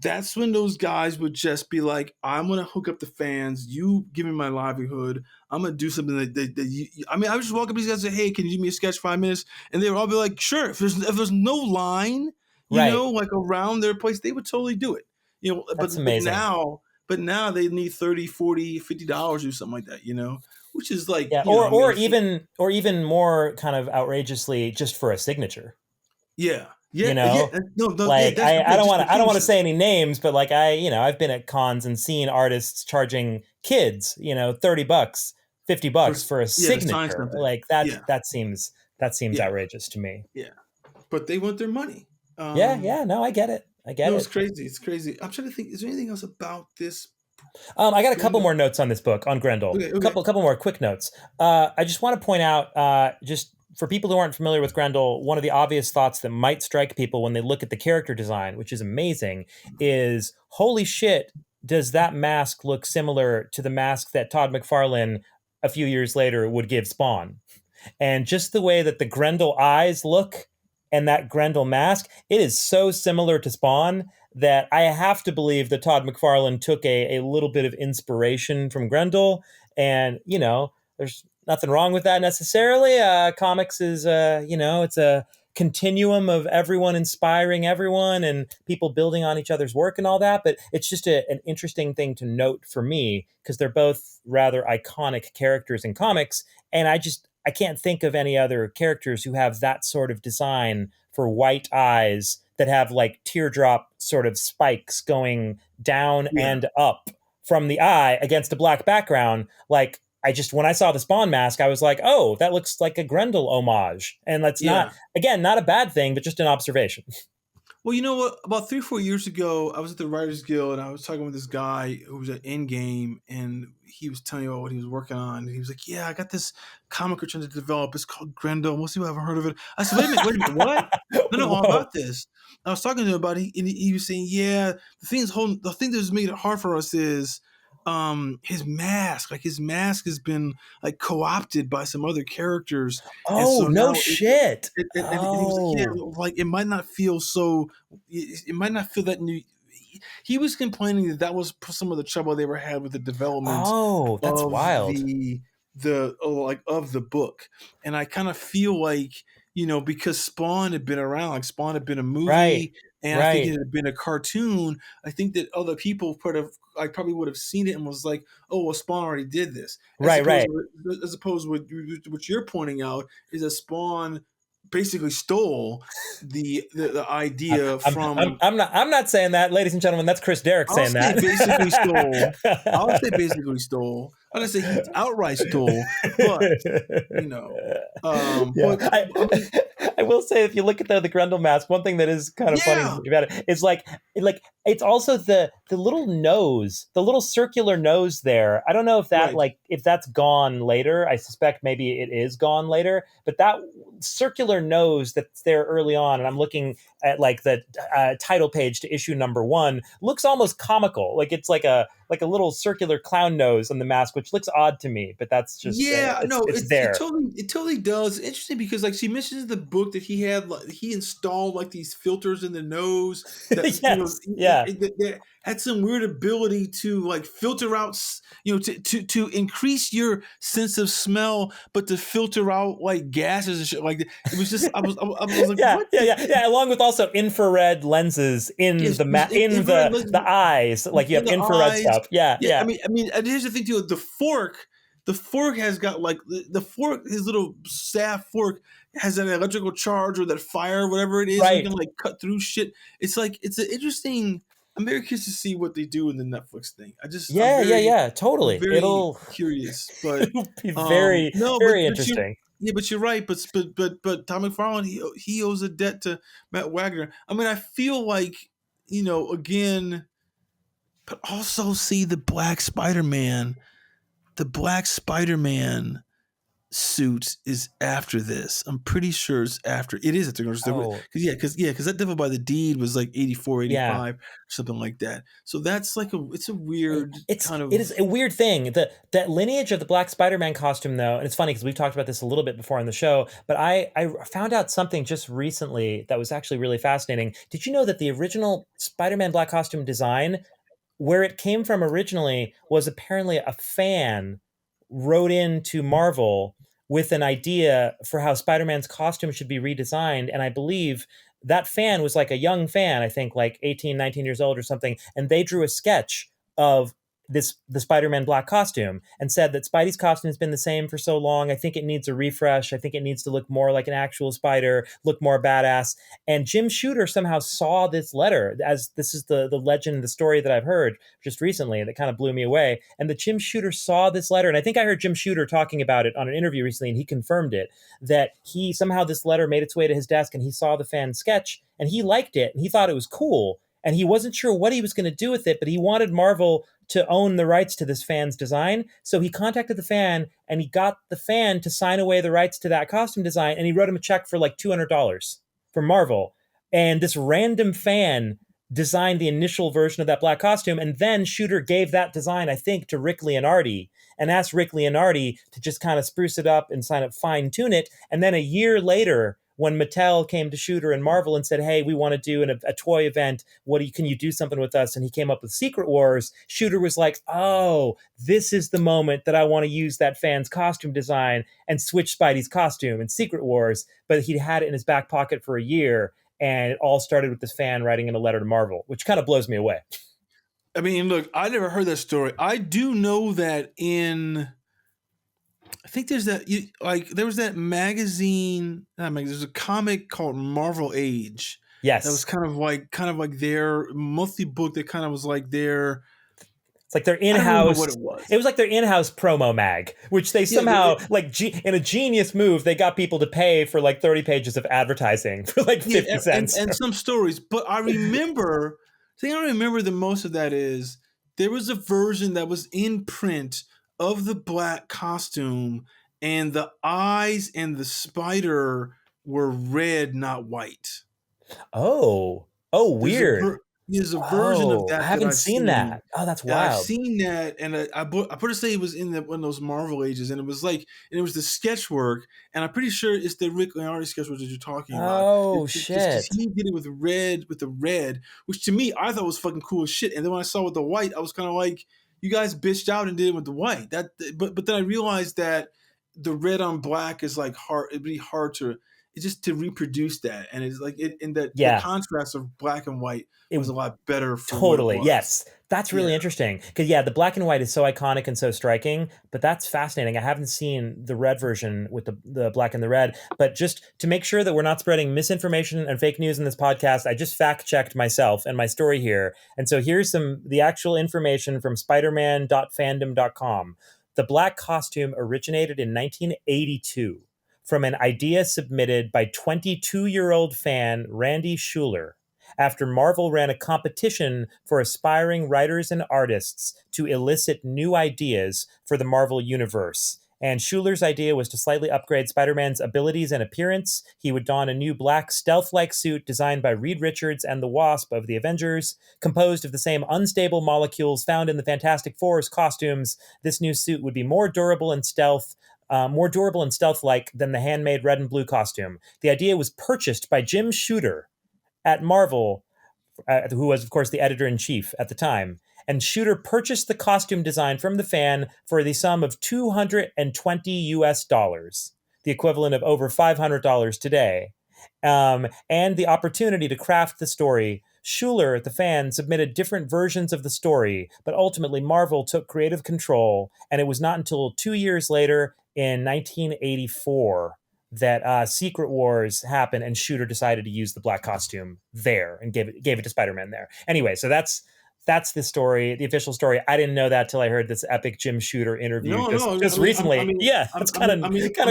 That's when those guys would just be like, I'm going to hook up the fans. You give me my livelihood. I'm going to do something that you, I would just walk up to these guys and say, hey, can you do me a sketch 5 minutes? And they would all be like, sure. If there's no line, you know, like around their place, they would totally do it. You know, that's amazing. But now they need $30, $40, $50 or something like that, you know, which is like, or even more kind of outrageously just for a signature. Yeah. Yeah, you know, I don't want to say any names, but like I've been at cons and seen artists charging kids, $30, $50 for a signature. Like that seems outrageous to me. Yeah, but they want their money. No, I get it. It's crazy. It's crazy. I'm trying to think. Is there anything else about this? I got a couple more notes on this book on Grendel. Okay. Couple more quick notes. I just want to point out just. For people who aren't familiar with Grendel, one of the obvious thoughts that might strike people when they look at the character design, which is amazing, is, holy shit, does that mask look similar to the mask that Todd McFarlane a few years later would give Spawn? And just the way that the Grendel eyes look and that Grendel mask, it is so similar to Spawn that I have to believe that Todd McFarlane took a little bit of inspiration from Grendel. And, there's nothing wrong with that necessarily. Comics is, it's a continuum of everyone inspiring everyone and people building on each other's work and all that. But it's just an interesting thing to note for me, because they're both rather iconic characters in comics. And I can't think of any other characters who have that sort of design for white eyes that have like teardrop sort of spikes going down and up from the eye against a black background. Like, when I saw the Spawn mask, I was like, oh, that looks like a Grendel homage. And that's not a bad thing, but just an observation. Well, you know what? About 3 or 4 years ago, I was at the Writers Guild and I was talking with this guy who was at Endgame, and he was telling me about what he was working on. And he was like, yeah, I got this comic we're trying to develop. It's called Grendel. Most people haven't heard of it. I said, wait a minute, what? No, all about this. I was talking to him about it, and he was saying, yeah, the thing that's made it hard for us is his mask. Like, his mask has been like co-opted by some other characters. Oh, so no shit. And he was like, yeah, like it might not feel that new. He was complaining that was some of the trouble they had with the development. Oh, that's wild. Of the book. And I kind of feel like, because Spawn had been around, like Spawn had been a movie, and I think it had been a cartoon. I think that other people probably would have seen it and was like, oh, well, Spawn already did this. As opposed with what you're pointing out is that Spawn basically stole the idea from. I'm not saying that, ladies and gentlemen. That's Chris Derrick saying that. I'll say basically stole. I don't say he outright stole, but I will say, if you look at the Grendel mask, one thing that is kind of funny about it is like it's also the little nose, the little circular nose there. I don't know if that if that's gone later. I suspect maybe it is gone later, but that circular nose that's there early on, and I'm looking at like the title page to issue number 1, looks almost comical. Like it's like a little circular clown nose on the mask, which looks odd to me, but that's just it's there. It totally does. Interesting, because like she mentions in the book that he installed like these filters in the nose that that had some weird ability to like filter out, to increase your sense of smell, but to filter out like gases and shit like that. It was just I was like, what? Along with also infrared lenses in the eyes, like you have infrared stuff. Yeah. I mean, and here's the thing too: the fork has got like the fork, his little staff fork has an electrical charge or that fire, whatever it is. So you can like cut through shit. It's like, it's an interesting. I'm very curious to see what they do in the Netflix thing. Totally. It'll curious, but it'll be very interesting. But you're right. But Tom McFarlane, he owes a debt to Matt Wagner. I mean, I feel like, again, but also see the Black Spider-Man suit is after this. I'm pretty sure it's after. It is after Oh, because that Devil by the Deed was like 84, yeah. 85, something like that. So that's like it's a weird kind It of. is a weird thing. That lineage of the Black Spider-Man costume, though, and it's funny because we've talked about this a little bit before on the show, but I found out something just recently that was actually really fascinating. Did you know that the original Spider-Man black costume design, where it came from originally, was apparently a fan wrote into Marvel with an idea for how Spider-Man's costume should be redesigned. And I believe that fan was like a young fan, I think like 18, 19 years old or something. And they drew a sketch of the Spider-Man black costume and said that Spidey's costume has been the same for so long. I think it needs a refresh. I think it needs to look more like an actual spider, look more badass. And Jim Shooter somehow saw this letter, as this is the legend, the story that I've heard just recently that kind of blew me away. And the Jim Shooter saw this letter, and I think I heard Jim Shooter talking about it on an interview recently, and he confirmed it, that he somehow this letter made its way to his desk and he saw the fan sketch and he liked it and he thought it was cool. And he wasn't sure what he was going to do with it, but he wanted Marvel to own the rights to this fan's design. So he contacted the fan and he got the fan to sign away the rights to that costume design. And he wrote him a check for like $200 from Marvel. And this random fan designed the initial version of that black costume. And then Shooter gave that design, I think, to Rick Leonardi and asked Rick Leonardi to just kind of spruce it up and fine tune it. And then a year later, when Mattel came to Shooter and Marvel and said, hey, we want to do a toy event. Can you do something with us? And he came up with Secret Wars. Shooter was like, oh, this is the moment that I want to use that fan's costume design and switch Spidey's costume in Secret Wars. But he had it in his back pocket for a year. And it all started with this fan writing in a letter to Marvel, which kind of blows me away. I mean, look, I never heard that story. I do know that I think there's there was that magazine. There's a comic called Marvel Age. Yes, that was kind of like their monthly book. That kind of was like their. It's like their in-house. What it was. It was like their in-house promo mag, which they somehow in a genius move, they got people to pay for like 30 pages of advertising for like 50 cents and some stories. But I remember, the thing I remember the most of that is there was a version that was in print of the black costume, and the eyes and the spider were red, not white. Oh, weird. There's a version of that. I haven't seen that. Oh, that's wild. I've seen that, and I put to say it was in one of those Marvel Ages, and it was the sketch work, and I'm pretty sure it's the Rick Leonardi sketch work that you're talking about. Oh, shit! He did it with the red, which to me I thought was fucking cool as shit. And then when I saw with the white, I was kind of like, you guys bitched out and did it with the white. But then I realized that the red on black is like hard. It'd be hard to. It's just to reproduce that, and it's like the contrast of black and white was a lot better. Totally, yes, that's really interesting because the black and white is so iconic and so striking. But that's fascinating. I haven't seen the red version with the black and the red, but just to make sure that we're not spreading misinformation and fake news in this podcast, I just fact checked myself and my story here, and so here's the actual information from spiderman.fandom.com. The black costume originated in 1982. From an idea submitted by 22-year-old fan Randy Schuler after Marvel ran a competition for aspiring writers and artists to elicit new ideas for the Marvel Universe. And Schuler's idea was to slightly upgrade Spider-Man's abilities and appearance. He would don a new black stealth-like suit designed by Reed Richards and the Wasp of the Avengers, composed of the same unstable molecules found in the Fantastic Four's costumes. This new suit would be more durable and stealth-like than the handmade red and blue costume. The idea was purchased by Jim Shooter at Marvel, who was, of course, the editor-in-chief at the time. And Shooter purchased the costume design from the fan for the sum of $220, the equivalent of over $500 today, and the opportunity to craft the story. Schuler, the fan, submitted different versions of the story, but ultimately Marvel took creative control, and it was not until 2 years later, in 1984, that Secret Wars happened, and Shooter decided to use the black costume there and gave it to Spider-Man there. Anyway, so that's the story, the official story. I didn't know that till I heard this epic Jim Shooter interview recently. It's kind of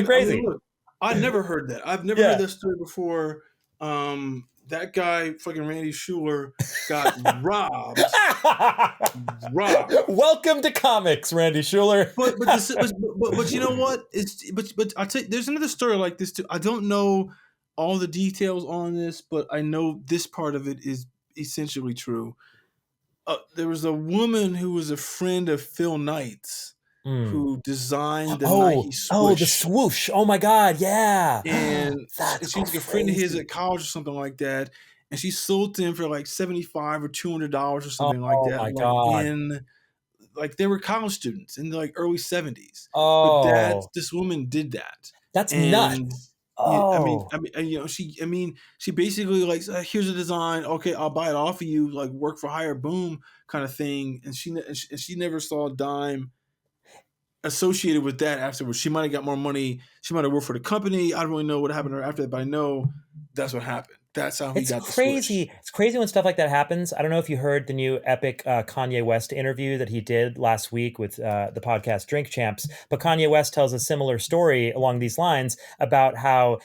crazy. Look, I never heard that. I've never heard that story before. that guy, fucking Randy Schuler, got robbed. Robbed. Welcome to comics, Randy Schuler. But you know what? But I'll tell you, there's another story like this too. I don't know all the details on this, but I know this part of it is essentially true. There was a woman who was a friend of Phil Knight's who designed the Nike swoosh. Oh, the swoosh. Oh my God, yeah. And she was like a friend of his at college or something like that. And she sold to him for like $75 or $200 or something like that. Oh my God. They were college students in the like early 70s. Oh, But this woman did that. That's nuts. Oh, She basically like, here's a design. Okay, I'll buy it off of you. Like work for hire, boom, kind of thing. And she never saw a dime associated with that afterwards. She might have got more money. She might have worked for the company. I don't really know what happened to her after that, but I know that's what happened. That's how he got the crazy. switch. It's crazy when stuff like that happens. I don't know if you heard the new epic Kanye West interview that he did last week with the podcast Drink Champs. But Kanye West tells a similar story along these lines about how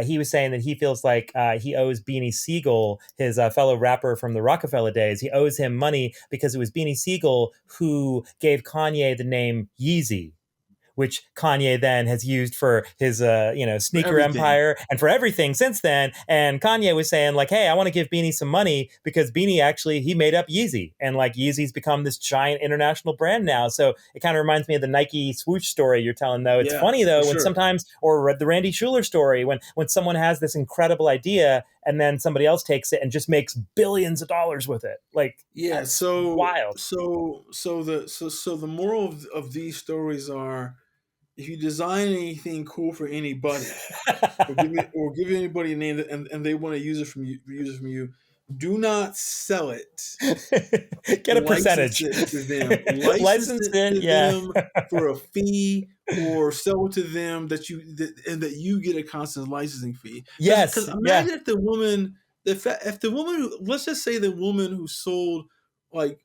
he was saying that he feels like he owes Beanie Siegel, his fellow rapper from the Rockefeller days, he owes him money because it was Beanie Siegel who gave Kanye the name Yeezy, which Kanye then has used for his, sneaker empire and for everything since then. And Kanye was saying like, hey, I want to give Beanie some money because Beanie he made up Yeezy, and like Yeezy's become this giant international brand now. So it kind of reminds me of the Nike swoosh story you're telling though. It's funny though, when sometimes, or the Randy Schuler story, when someone has this incredible idea and then somebody else takes it and just makes billions of dollars with it. Like, so wild. So the moral of these stories are, if you design anything cool for anybody, or give anybody a name and they want to use it from you, do not sell it. Get a percentage. License it to them. License it to them for a fee, or sell it to them that you get a constant licensing fee. Yes. Because imagine if the woman, let's just say the woman who sold, like,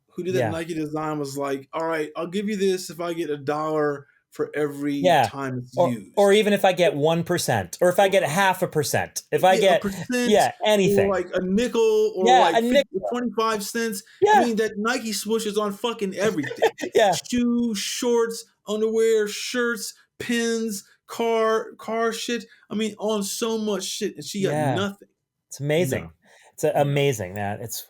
who did that Nike design was like, all right, I'll give you this if I get $1 for every time it's used. Or even if I get 1%, or if I get 0.5%, if I get anything. Or like a nickel, or a nickel. 25 cents. Yeah. I mean, that Nike swoosh is on fucking everything. Shoes, shorts, underwear, shirts, pins, car shit. I mean, on so much shit, and she got nothing. It's amazing. It's amazing, man. It's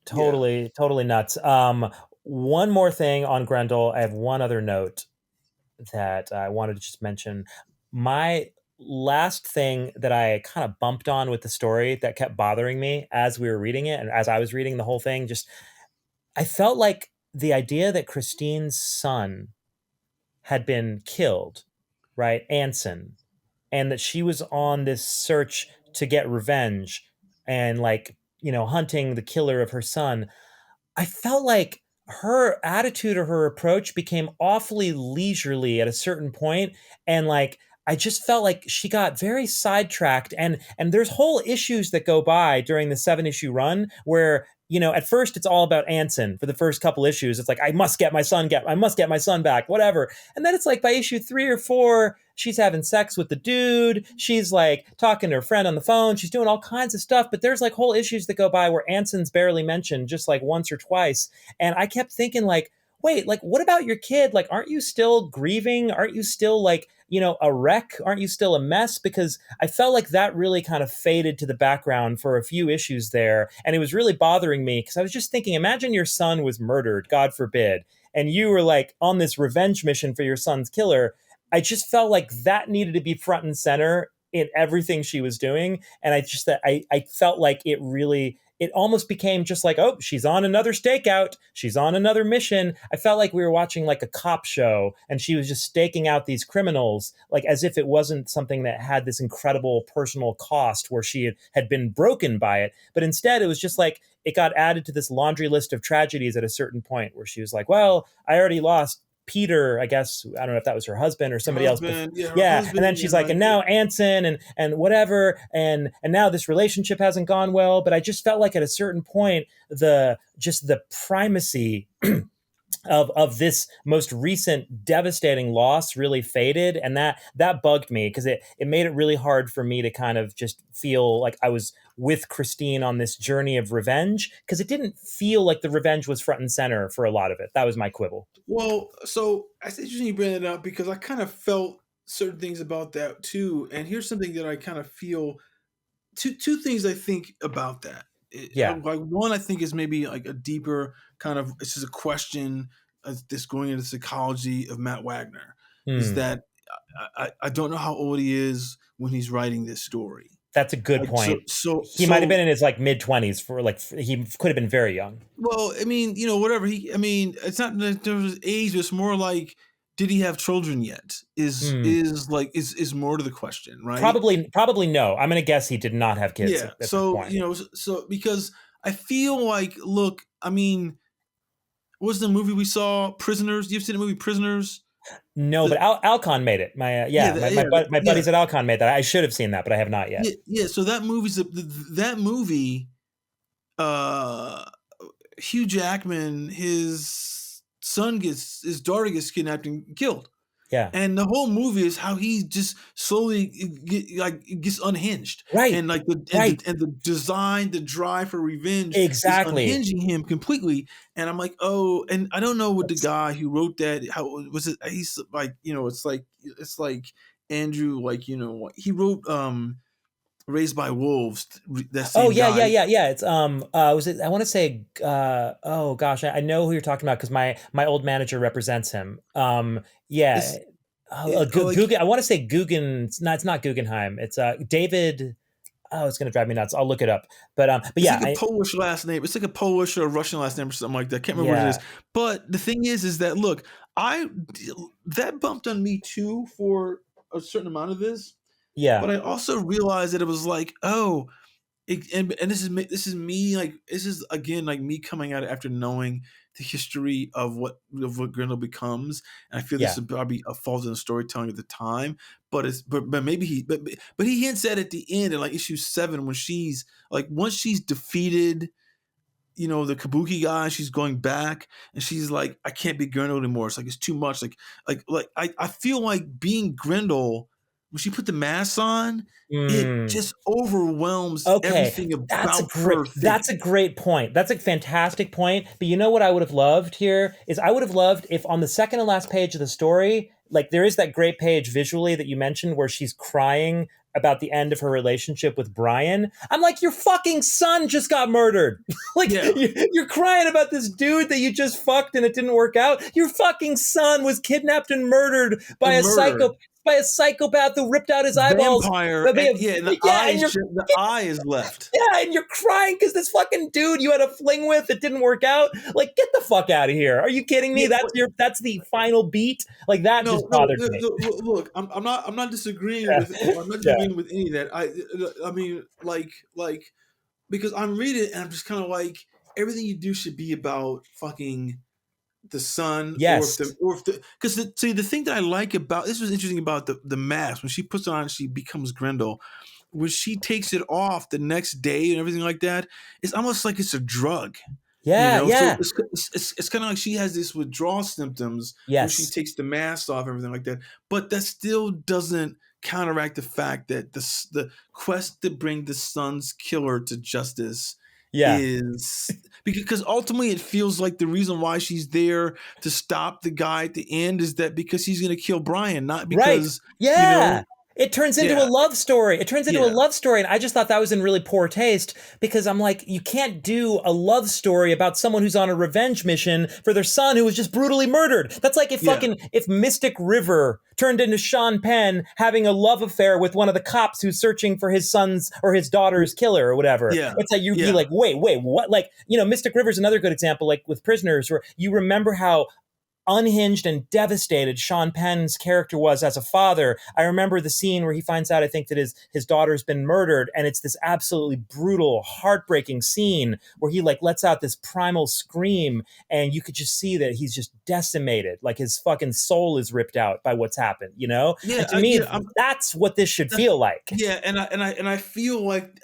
totally nuts. One more thing on Grendel. I have one other note that I wanted to just mention. My last thing that I kind of bumped on with the story that kept bothering me as we were reading it and as I was reading the whole thing, I felt like the idea that Christine's son had been killed, right? Anson, and that she was on this search to get revenge and hunting the killer of her son. I felt like her attitude or her approach became awfully leisurely at a certain point, and I just felt like she got very sidetracked, and there's whole issues that go by during the 7-issue run where, at first it's all about Anson for the first couple issues. It's like, I must get my son back, whatever. And then it's like by issue 3 or 4, she's having sex with the dude. She's talking to her friend on the phone. She's doing all kinds of stuff, but there's whole issues that go by where Anson's barely mentioned, just once or twice. And I kept thinking wait, what about your kid? Aren't you still grieving? Aren't you still a wreck? Aren't you still a mess? Because I felt like that really kind of faded to the background for a few issues there. And it was really bothering me because I was just thinking, imagine your son was murdered, God forbid, and you were on this revenge mission for your son's killer. I just felt like that needed to be front and center in everything she was doing. And I felt like it almost became just oh, she's on another stakeout. She's on another mission. I felt like we were watching a cop show and she was just staking out these criminals, as if it wasn't something that had this incredible personal cost where she had been broken by it. But instead it was just it got added to this laundry list of tragedies at a certain point where she was well, I already lost Peter, I guess, I don't know if that was her husband or somebody else. But, and then she's and now Anson and whatever, and now this relationship hasn't gone well. But I just felt like at a certain point, the primacy of this most recent devastating loss really faded, and that bugged me because it made it really hard for me to kind of just feel like I was with Christine on this journey of revenge, because it didn't feel like the revenge was front and center for a lot of it. That was my quibble. Well, so I said you bring it up because I kind of felt certain things about that too. And here's something that I kind of feel. Two things I think about that. Yeah. Like one, I think is maybe like a deeper kind of. This is a question this going into psychology of Matt Wagner. Is Hmm. that I don't know how old he is when he's writing this story. That's a good Like point. so He might have been in his like mid-20s for like he could have been very young. well, I mean, whatever I mean, it's not in terms of age. It's more like, did he have children yet? Is Hmm. is more to the question, right? Probably no. I'm gonna guess he did not have kids Yeah. at this So point. so because I feel like, look, I mean, what was the movie we saw? Prisoners. You've seen the movie Prisoners? No, The, but Alcon made it. yeah, My yeah, buddies at Alcon made that. I should have seen that, but I have not yet. yeah. So that that movie. Uh, Hugh Jackman, his daughter gets kidnapped and killed. Yeah. And the whole movie is how he just slowly gets unhinged, Right. and like Right. the design, the drive for revenge Exactly. is unhinging him completely. And I'm like, oh, and I don't know what the guy who wrote that, how was it? He's like, it's like Andrew, like, he wrote Raised by Wolves. That Oh same yeah, guy. yeah. It's was it? I want to say oh gosh, I know who you're talking about because my old manager represents him. Yeah. It's like Guggen, I want to say Guggen. No, it's not Guggenheim. It's David. Oh, it's gonna drive me nuts. I'll look it up. But it's yeah, like a Polish last name. It's like a Polish or a Russian last name or something like that. I can't remember what it yeah, is. But the thing is that, look, that bumped on me too for a certain amount of this. yeah, But I also realized that it was like, oh, and this is me, like, this is again like me coming out after knowing the history of what Grendel becomes, and I feel this yeah, is probably a fault in the storytelling at the time, but maybe but he hints at the end in like issue 7 when she's like, once she's defeated, the Kabuki guy, she's going back and she's like, I can't be Grendel anymore. It's like, it's too much. I feel like being Grendel, when she put the mask on, it mm. just overwhelms Okay, everything about her thing. that's a great point. That's a fantastic point. But you know what I would have loved here is I would have loved if on the second and last page of the story, like there is that great page visually that you mentioned where she's crying about the end of her relationship with Brian. I'm like, your fucking son just got murdered. Like Yeah. you're crying about this dude that you just fucked and it didn't work out. Your fucking son was kidnapped and murdered by And murdered. by a psychopath who ripped out his eyeballs. Vampire. And, and the eye is left. Yeah, and you're crying because this fucking dude you had a fling with, it didn't work out. Like, get the fuck out of here. Are you kidding me? Yeah, That's the final beat. Like that just bothered me. Look, I'm not disagreeing Yeah. with any of that. I mean, like because I'm reading and I'm just kind of like, everything you do should be about fucking the sun. Yes. Or if the because the thing that I like about this was interesting about the mask, when she puts it on and she becomes Grendel, when she takes it off the next day and everything like that, it's almost like it's a drug. Yeah, yeah. So it's kind of like she has this withdrawal symptoms when she Yes. takes the mask off, everything like that. But that still doesn't counteract the fact that the quest to bring the son's killer to justice Yeah. is, because ultimately it feels like the reason why she's there to stop the guy at the end is that because he's going to kill Brian, not Right. because Yeah. It turns into yeah, a love story. It turns into a yeah. love story. And I just thought that was in really poor taste because I'm like, you can't do a love story about someone who's on a revenge mission for their son who was just brutally murdered. That's like if if Mystic River turned into Sean Penn having a love affair with one of the cops who's searching for his son's or his daughter's killer or whatever. Yeah. It's like, you'd be like, wait, what? Like, Mystic River's another good example, like with Prisoners, where you remember how unhinged and devastated Sean Penn's character was as a father. I remember the scene where he finds out, I think, that his daughter's been murdered, and it's this absolutely brutal, heartbreaking scene where he like lets out this primal scream, and you could just see that he's just decimated, like his fucking soul is ripped out by what's happened, Yeah, and to me, that's what this should feel like. Yeah, and I feel like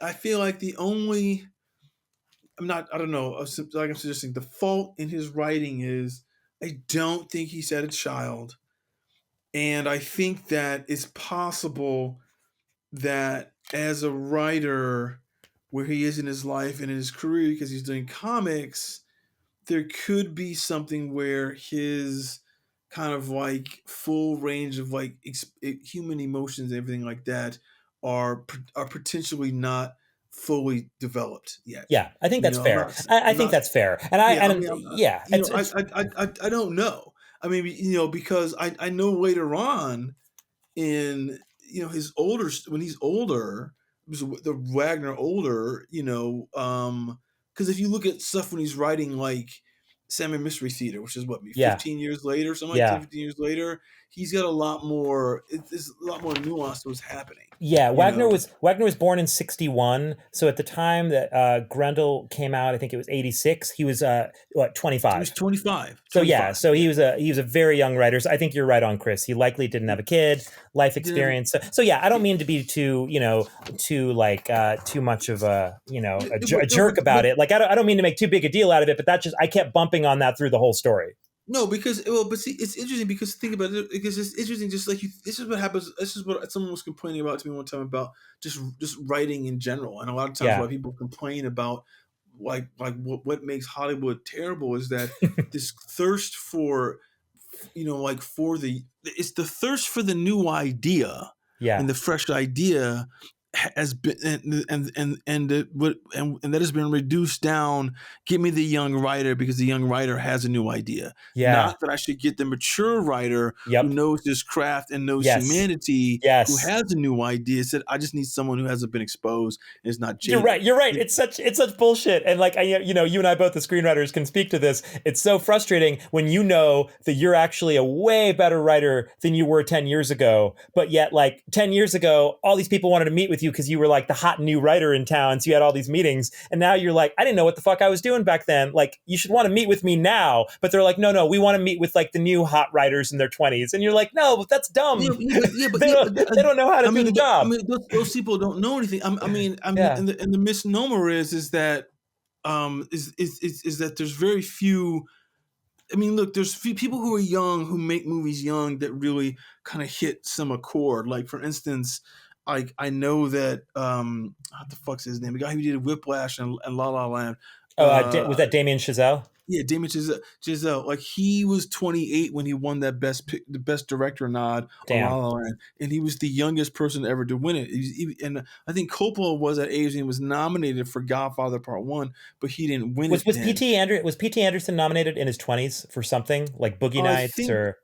the only, I don't know, like I'm suggesting, the fault in his writing is I don't think he's had a child. And I think that it's possible that as a writer, where he is in his life and in his career, because he's doing comics, there could be something where his kind of like full range of like human emotions and everything like that are potentially not fully developed yet. Yeah, I think You that's know, fair. I I'm think not, that's fair. And yeah, I mean, I'm not, yeah, you know, I don't know. I mean, you know, because I know later on in, you know, his older, when he's older, the Wagner older, you know, because if you look at stuff when he's writing like Salmon Mystery Theater, which is what, maybe yeah, 15 years later, something like 10, yeah. 15 years later, he's got a lot more, there's a lot more nuance to what's happening, Yeah, you know. Wagner was born in 61. So at the time that Grendel came out, I think it was 86. He was what, He was 25. 25, So yeah, 25. so Yeah. he was a very young writer. So I think you're right on, Chris. He likely didn't have a kid, life He didn't have, experience. So yeah, I don't mean to be too, you know, too like too much of a, you know, a no, jerk about but it. Like I don't mean to make too big a deal out of it, but that just I kept bumping on that through the whole story. no, because, well, but see, it's interesting because think about it. Because it's interesting, just like you. This is what happens. This is what someone was complaining about to me one time about just writing in general. And a lot of times, Yeah. why people complain about like what makes Hollywood terrible is that this thirst for, you know, like for the, it's the thirst for the new idea Yeah. and the fresh idea has been, and that has been reduced down. Get me the young writer because the young writer has a new idea. Yeah. Not that I should get the mature writer who Yep. knows his craft and knows Yes. humanity, who Yes. has a new idea. Said, I just need someone who hasn't been exposed and is not You're jaded. right. You're right. It's such bullshit. And like you know, you and I both, the screenwriters, can speak to this. It's so frustrating when you know that you're actually a way better writer than you were 10 years ago. But yet, like 10 years ago, all these people wanted to meet with you because you were like the hot new writer in town. So you had all these meetings. And now you're like, I didn't know what the fuck I was doing back then. Like, you should want to meet with me now. But they're like, no, we want to meet with like the new hot writers in their 20s. And you're like, no, but that's dumb. They don't know how to I do mean, the job. those people don't know anything. Yeah. And the misnomer is that is that there's very few. I mean, look, there's few people who are young who make movies young that really kind of hit some accord. Like for instance, like I know that what the fuck's his name? The guy who did Whiplash and La La Land. Oh, was that Damien Chazelle? Yeah, Damien Chazelle. Like he was 28 when he won that the best director nod on La Damn. La Land, and he was the youngest person ever to win it. And I think Coppola was at age and was nominated for Godfather Part One, but he didn't win Was it. was P.T. Anderson nominated in his 20s for something like Boogie I Nights think or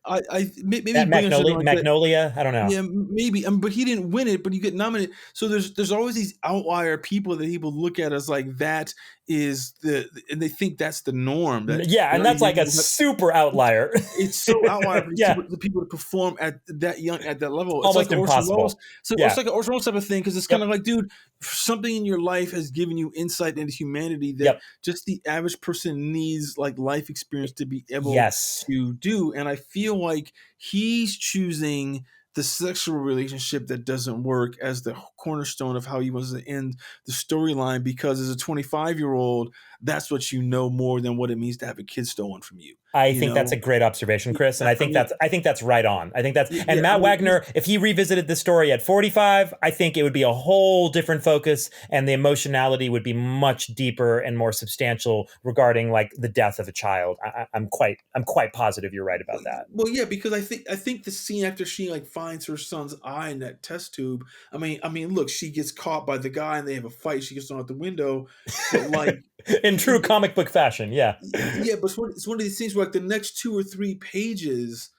maybe that bring something like that. Magnolia? I don't know. Yeah, maybe. But he didn't win it. But you get nominated. So there's always these outlier people that people look at as like that is and they think that's the norm. That Yeah, and that's like a super outlier. It's so outlier for Yeah, the people to perform at that young at that level. It's almost like impossible. Orson Welles. So Yeah. it's like an Orson Welles type of thing because it's kind of like, dude, something in your life has given you insight into humanity that just the average person needs, like life experience to be able to do. And I feel like he's choosing the sexual relationship that doesn't work as the cornerstone of how he wants to end the storyline, because as a 25-year-old, that's what you know more than what it means to have a kid stolen from you. I think that's a great observation, Chris, and I think that's right on. I think that's and Matt Wagner, if he revisited this story at 45, I think it would be a whole different focus, and the emotionality would be much deeper and more substantial regarding like the death of a child. I'm quite positive you're right about that. Well, yeah, because I think the scene after she like finds her son's eye in that test tube. I mean, look, she gets caught by the guy and they have a fight. She gets thrown out the window, but like. In true comic book fashion, yeah. Yeah, but it's one of these things where like the next 2 or 3 pages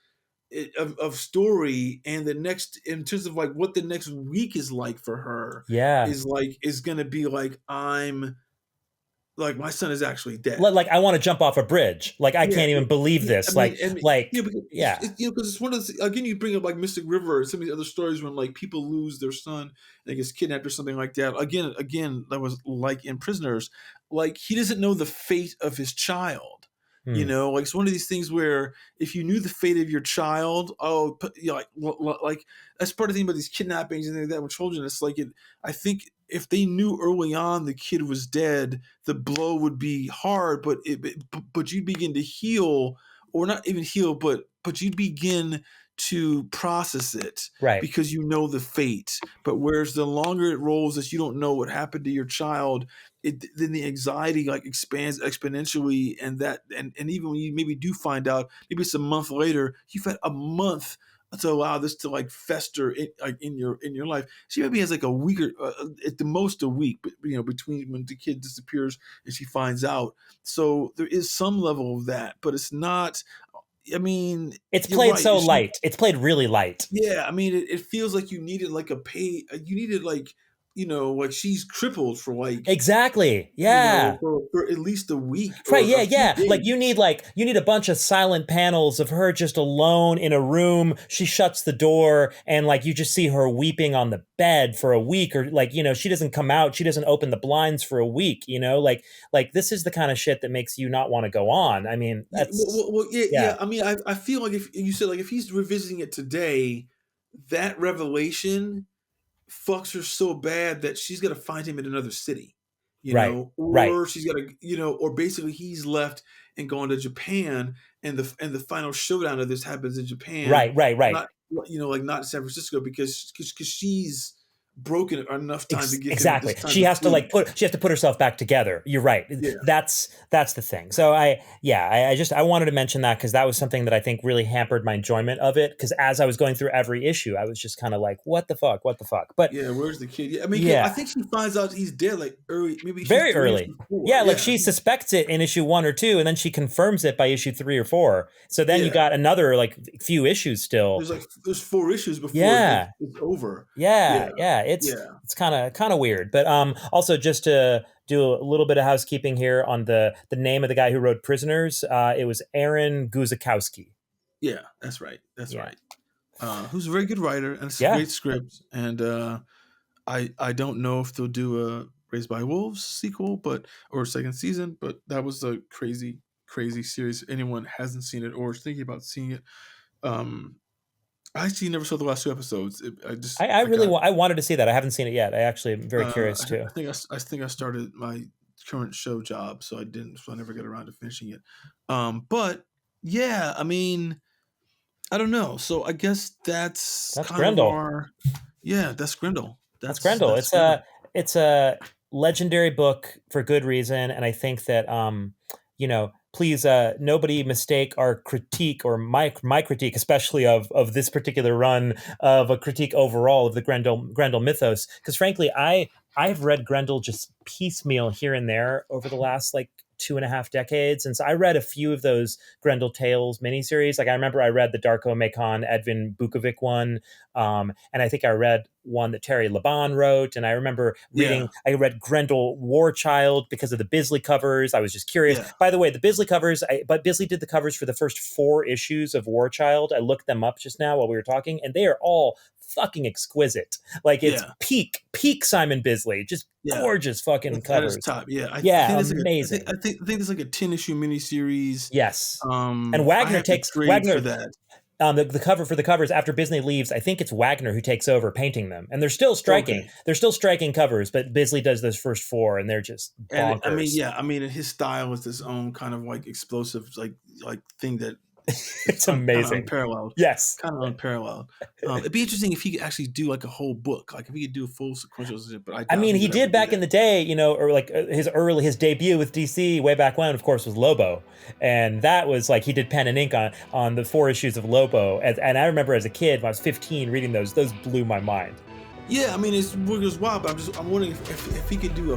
of story and the next, in terms of like what the next week is like for her, is gonna be like, I'm like, my son is actually dead. Like I want to jump off a bridge. Like I can't even believe this. Because it's one of the, again, you bring up like Mystic River and some of these other stories when like people lose their son and they gets kidnapped or something like that. Again, that was like in Prisoners, like he doesn't know the fate of his child. You know, like it's one of these things where if you knew the fate of your child, like that's part of the thing about these kidnappings and things like that with children. It's like I think if they knew early on the kid was dead, the blow would be hard, but you'd begin to heal or not even heal, but you begin to process it, Right. because you know the fate. But whereas the longer it rolls, that you don't know what happened to your child, then the anxiety like expands exponentially, and even when you maybe do find out, maybe it's a month later, you've had a month to allow this to like fester in your life. She maybe has like a week or at the most a week, but between when the kid disappears and she finds out. So there is some level of that, but it's not. I mean, it's played so light. It's played really light. Yeah, I mean, it feels like you needed like you needed like like she's crippled for like exactly. Yeah, for at least a week. Right. Yeah. Like you need a bunch of silent panels of her just alone in a room. She shuts the door, and like you just see her weeping on the bed for a week, or like she doesn't come out. She doesn't open the blinds for a week. Like this is the kind of shit that makes you not want to go on. I mean, that's yeah. I mean, I feel like if you said like if he's revisiting it today, that revelation fucks her so bad that she's got to find him in another city, or she's got to, or basically he's left and gone to Japan, and the final showdown of this happens in Japan, right, not not in San Francisco, because she's broken enough time to get exactly. She has to put herself back together. You're right. Yeah. That's the thing. So I wanted to mention that because that was something that I think really hampered my enjoyment of it. Because as I was going through every issue, I was just kind of like, what the fuck? But yeah, where's the kid? I mean, I think she finds out he's dead like early, maybe very early. Yeah, like she suspects it in issue 1 or 2, and then she confirms it by issue 3 or 4. So then you got another like few issues still. There's 4 issues before it's over. Yeah. It's kind of weird, but also just to do a little bit of housekeeping here on the name of the guy who wrote Prisoners. It was Aaron Guzikowski. Yeah, that's right. Who's a very good writer, and it's a great script. And I don't know if they'll do a Raised by Wolves sequel, or second season, but that was a crazy series. If anyone hasn't seen it or is thinking about seeing it, I actually never saw the last 2 episodes. I wanted to see that. I haven't seen it yet. I actually am very curious too. I think I started my current show job, so I never got around to finishing it. But yeah, I mean, I don't know. So I guess that's kind Grendel. That's Grendel. That's Grendel. It's a legendary book for good reason, and I think that please, nobody mistake our critique or my critique, especially of this particular run, of a critique overall of the Grendel mythos. Because frankly, I've read Grendel just piecemeal here and there over the last like 2.5 decades. And so I read a few of those Grendel Tales miniseries. Like I remember I read the Darko Macan Edvin Biukovic one. And I think I read one that Terry Laban wrote. And I remember I read Grendel War Child because of the Bisley covers. I was just curious. Yeah. By the way, the Bisley covers, but Bisley did the covers for the first 4 issues of War Child. I looked them up just now while we were talking, and they are all fucking exquisite. Like it's peak Simon Bisley, just gorgeous fucking covers. Top. Amazing. I think there's like a 10-issue miniseries. Yes. And Wagner takes Wagner for that. The cover for the covers after Bisley leaves, I think it's Wagner who takes over painting them, and they're still striking. Okay. They're still striking covers, but Bisley does those first 4, and they're just bonkers. And I mean, his style is his own kind of like explosive, like thing that. It's amazing. Kind of unparalleled. Yes. Kind of unparalleled. It'd be interesting if he could actually do like a whole book, like if he could do a full sequential. But I mean, he did back in the day, or like his debut with DC way back when, of course, was Lobo, and that was like he did pen and ink on the 4 issues of Lobo, and I remember as a kid when I was 15 reading those blew my mind. Yeah, I mean it's wild, but I'm wondering if he could do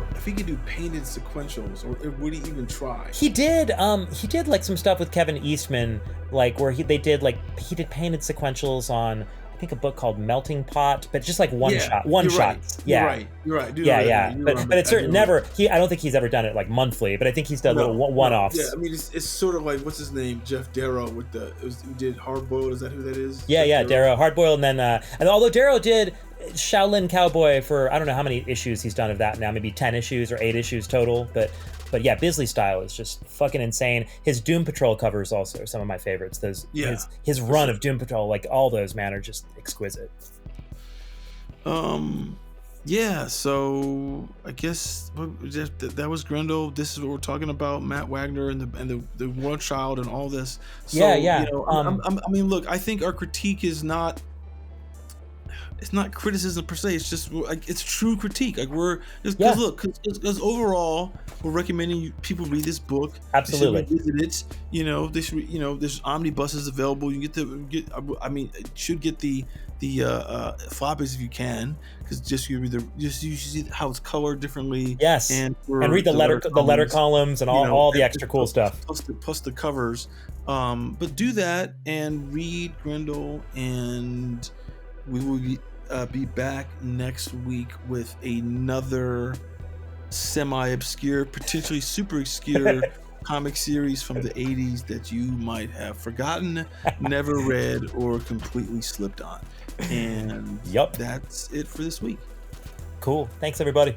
painted sequentials, or would he even try? He did like some stuff with Kevin Eastman, like where he did painted sequentials on I think a book called Melting Pot, but just like one shot. Right. Yeah, you're right. But it's never. I don't think he's ever done it like monthly, but I think he's done little one-offs. Yeah, I mean it's sort of like what's his name, Jeff Darrow who did Hard Boiled. Is that who that is? Yeah, Darrow, Hard Boiled, and then and although Darrow did Shaolin Cowboy for I don't know how many issues he's done of that now, maybe 10 issues or 8 issues total, but yeah, Bisley's style is just fucking insane. His Doom Patrol covers also are some of my favorites. His run of Doom Patrol, like all those, man, are just exquisite. Yeah, so I guess that was Grendel. This is what we're talking about: Matt Wagner and the War Child and all this. So Yeah. I mean, look, I think our critique is not. It's not criticism per se. It's just like it's true critique. Like we're just because overall we're recommending people read this book. Absolutely. They should revisit it. There's omnibuses available. You I mean, it should get the floppies if you can, because you see how it's colored differently. Yes, and read the letter columns and all the extra cool stuff. Plus the covers. But do that and read Grendel, and we will be back next week with another semi-obscure, potentially super obscure comic series from the 80s that you might have forgotten, never read, or completely slipped on. And that's it for this week. Cool. Thanks, everybody.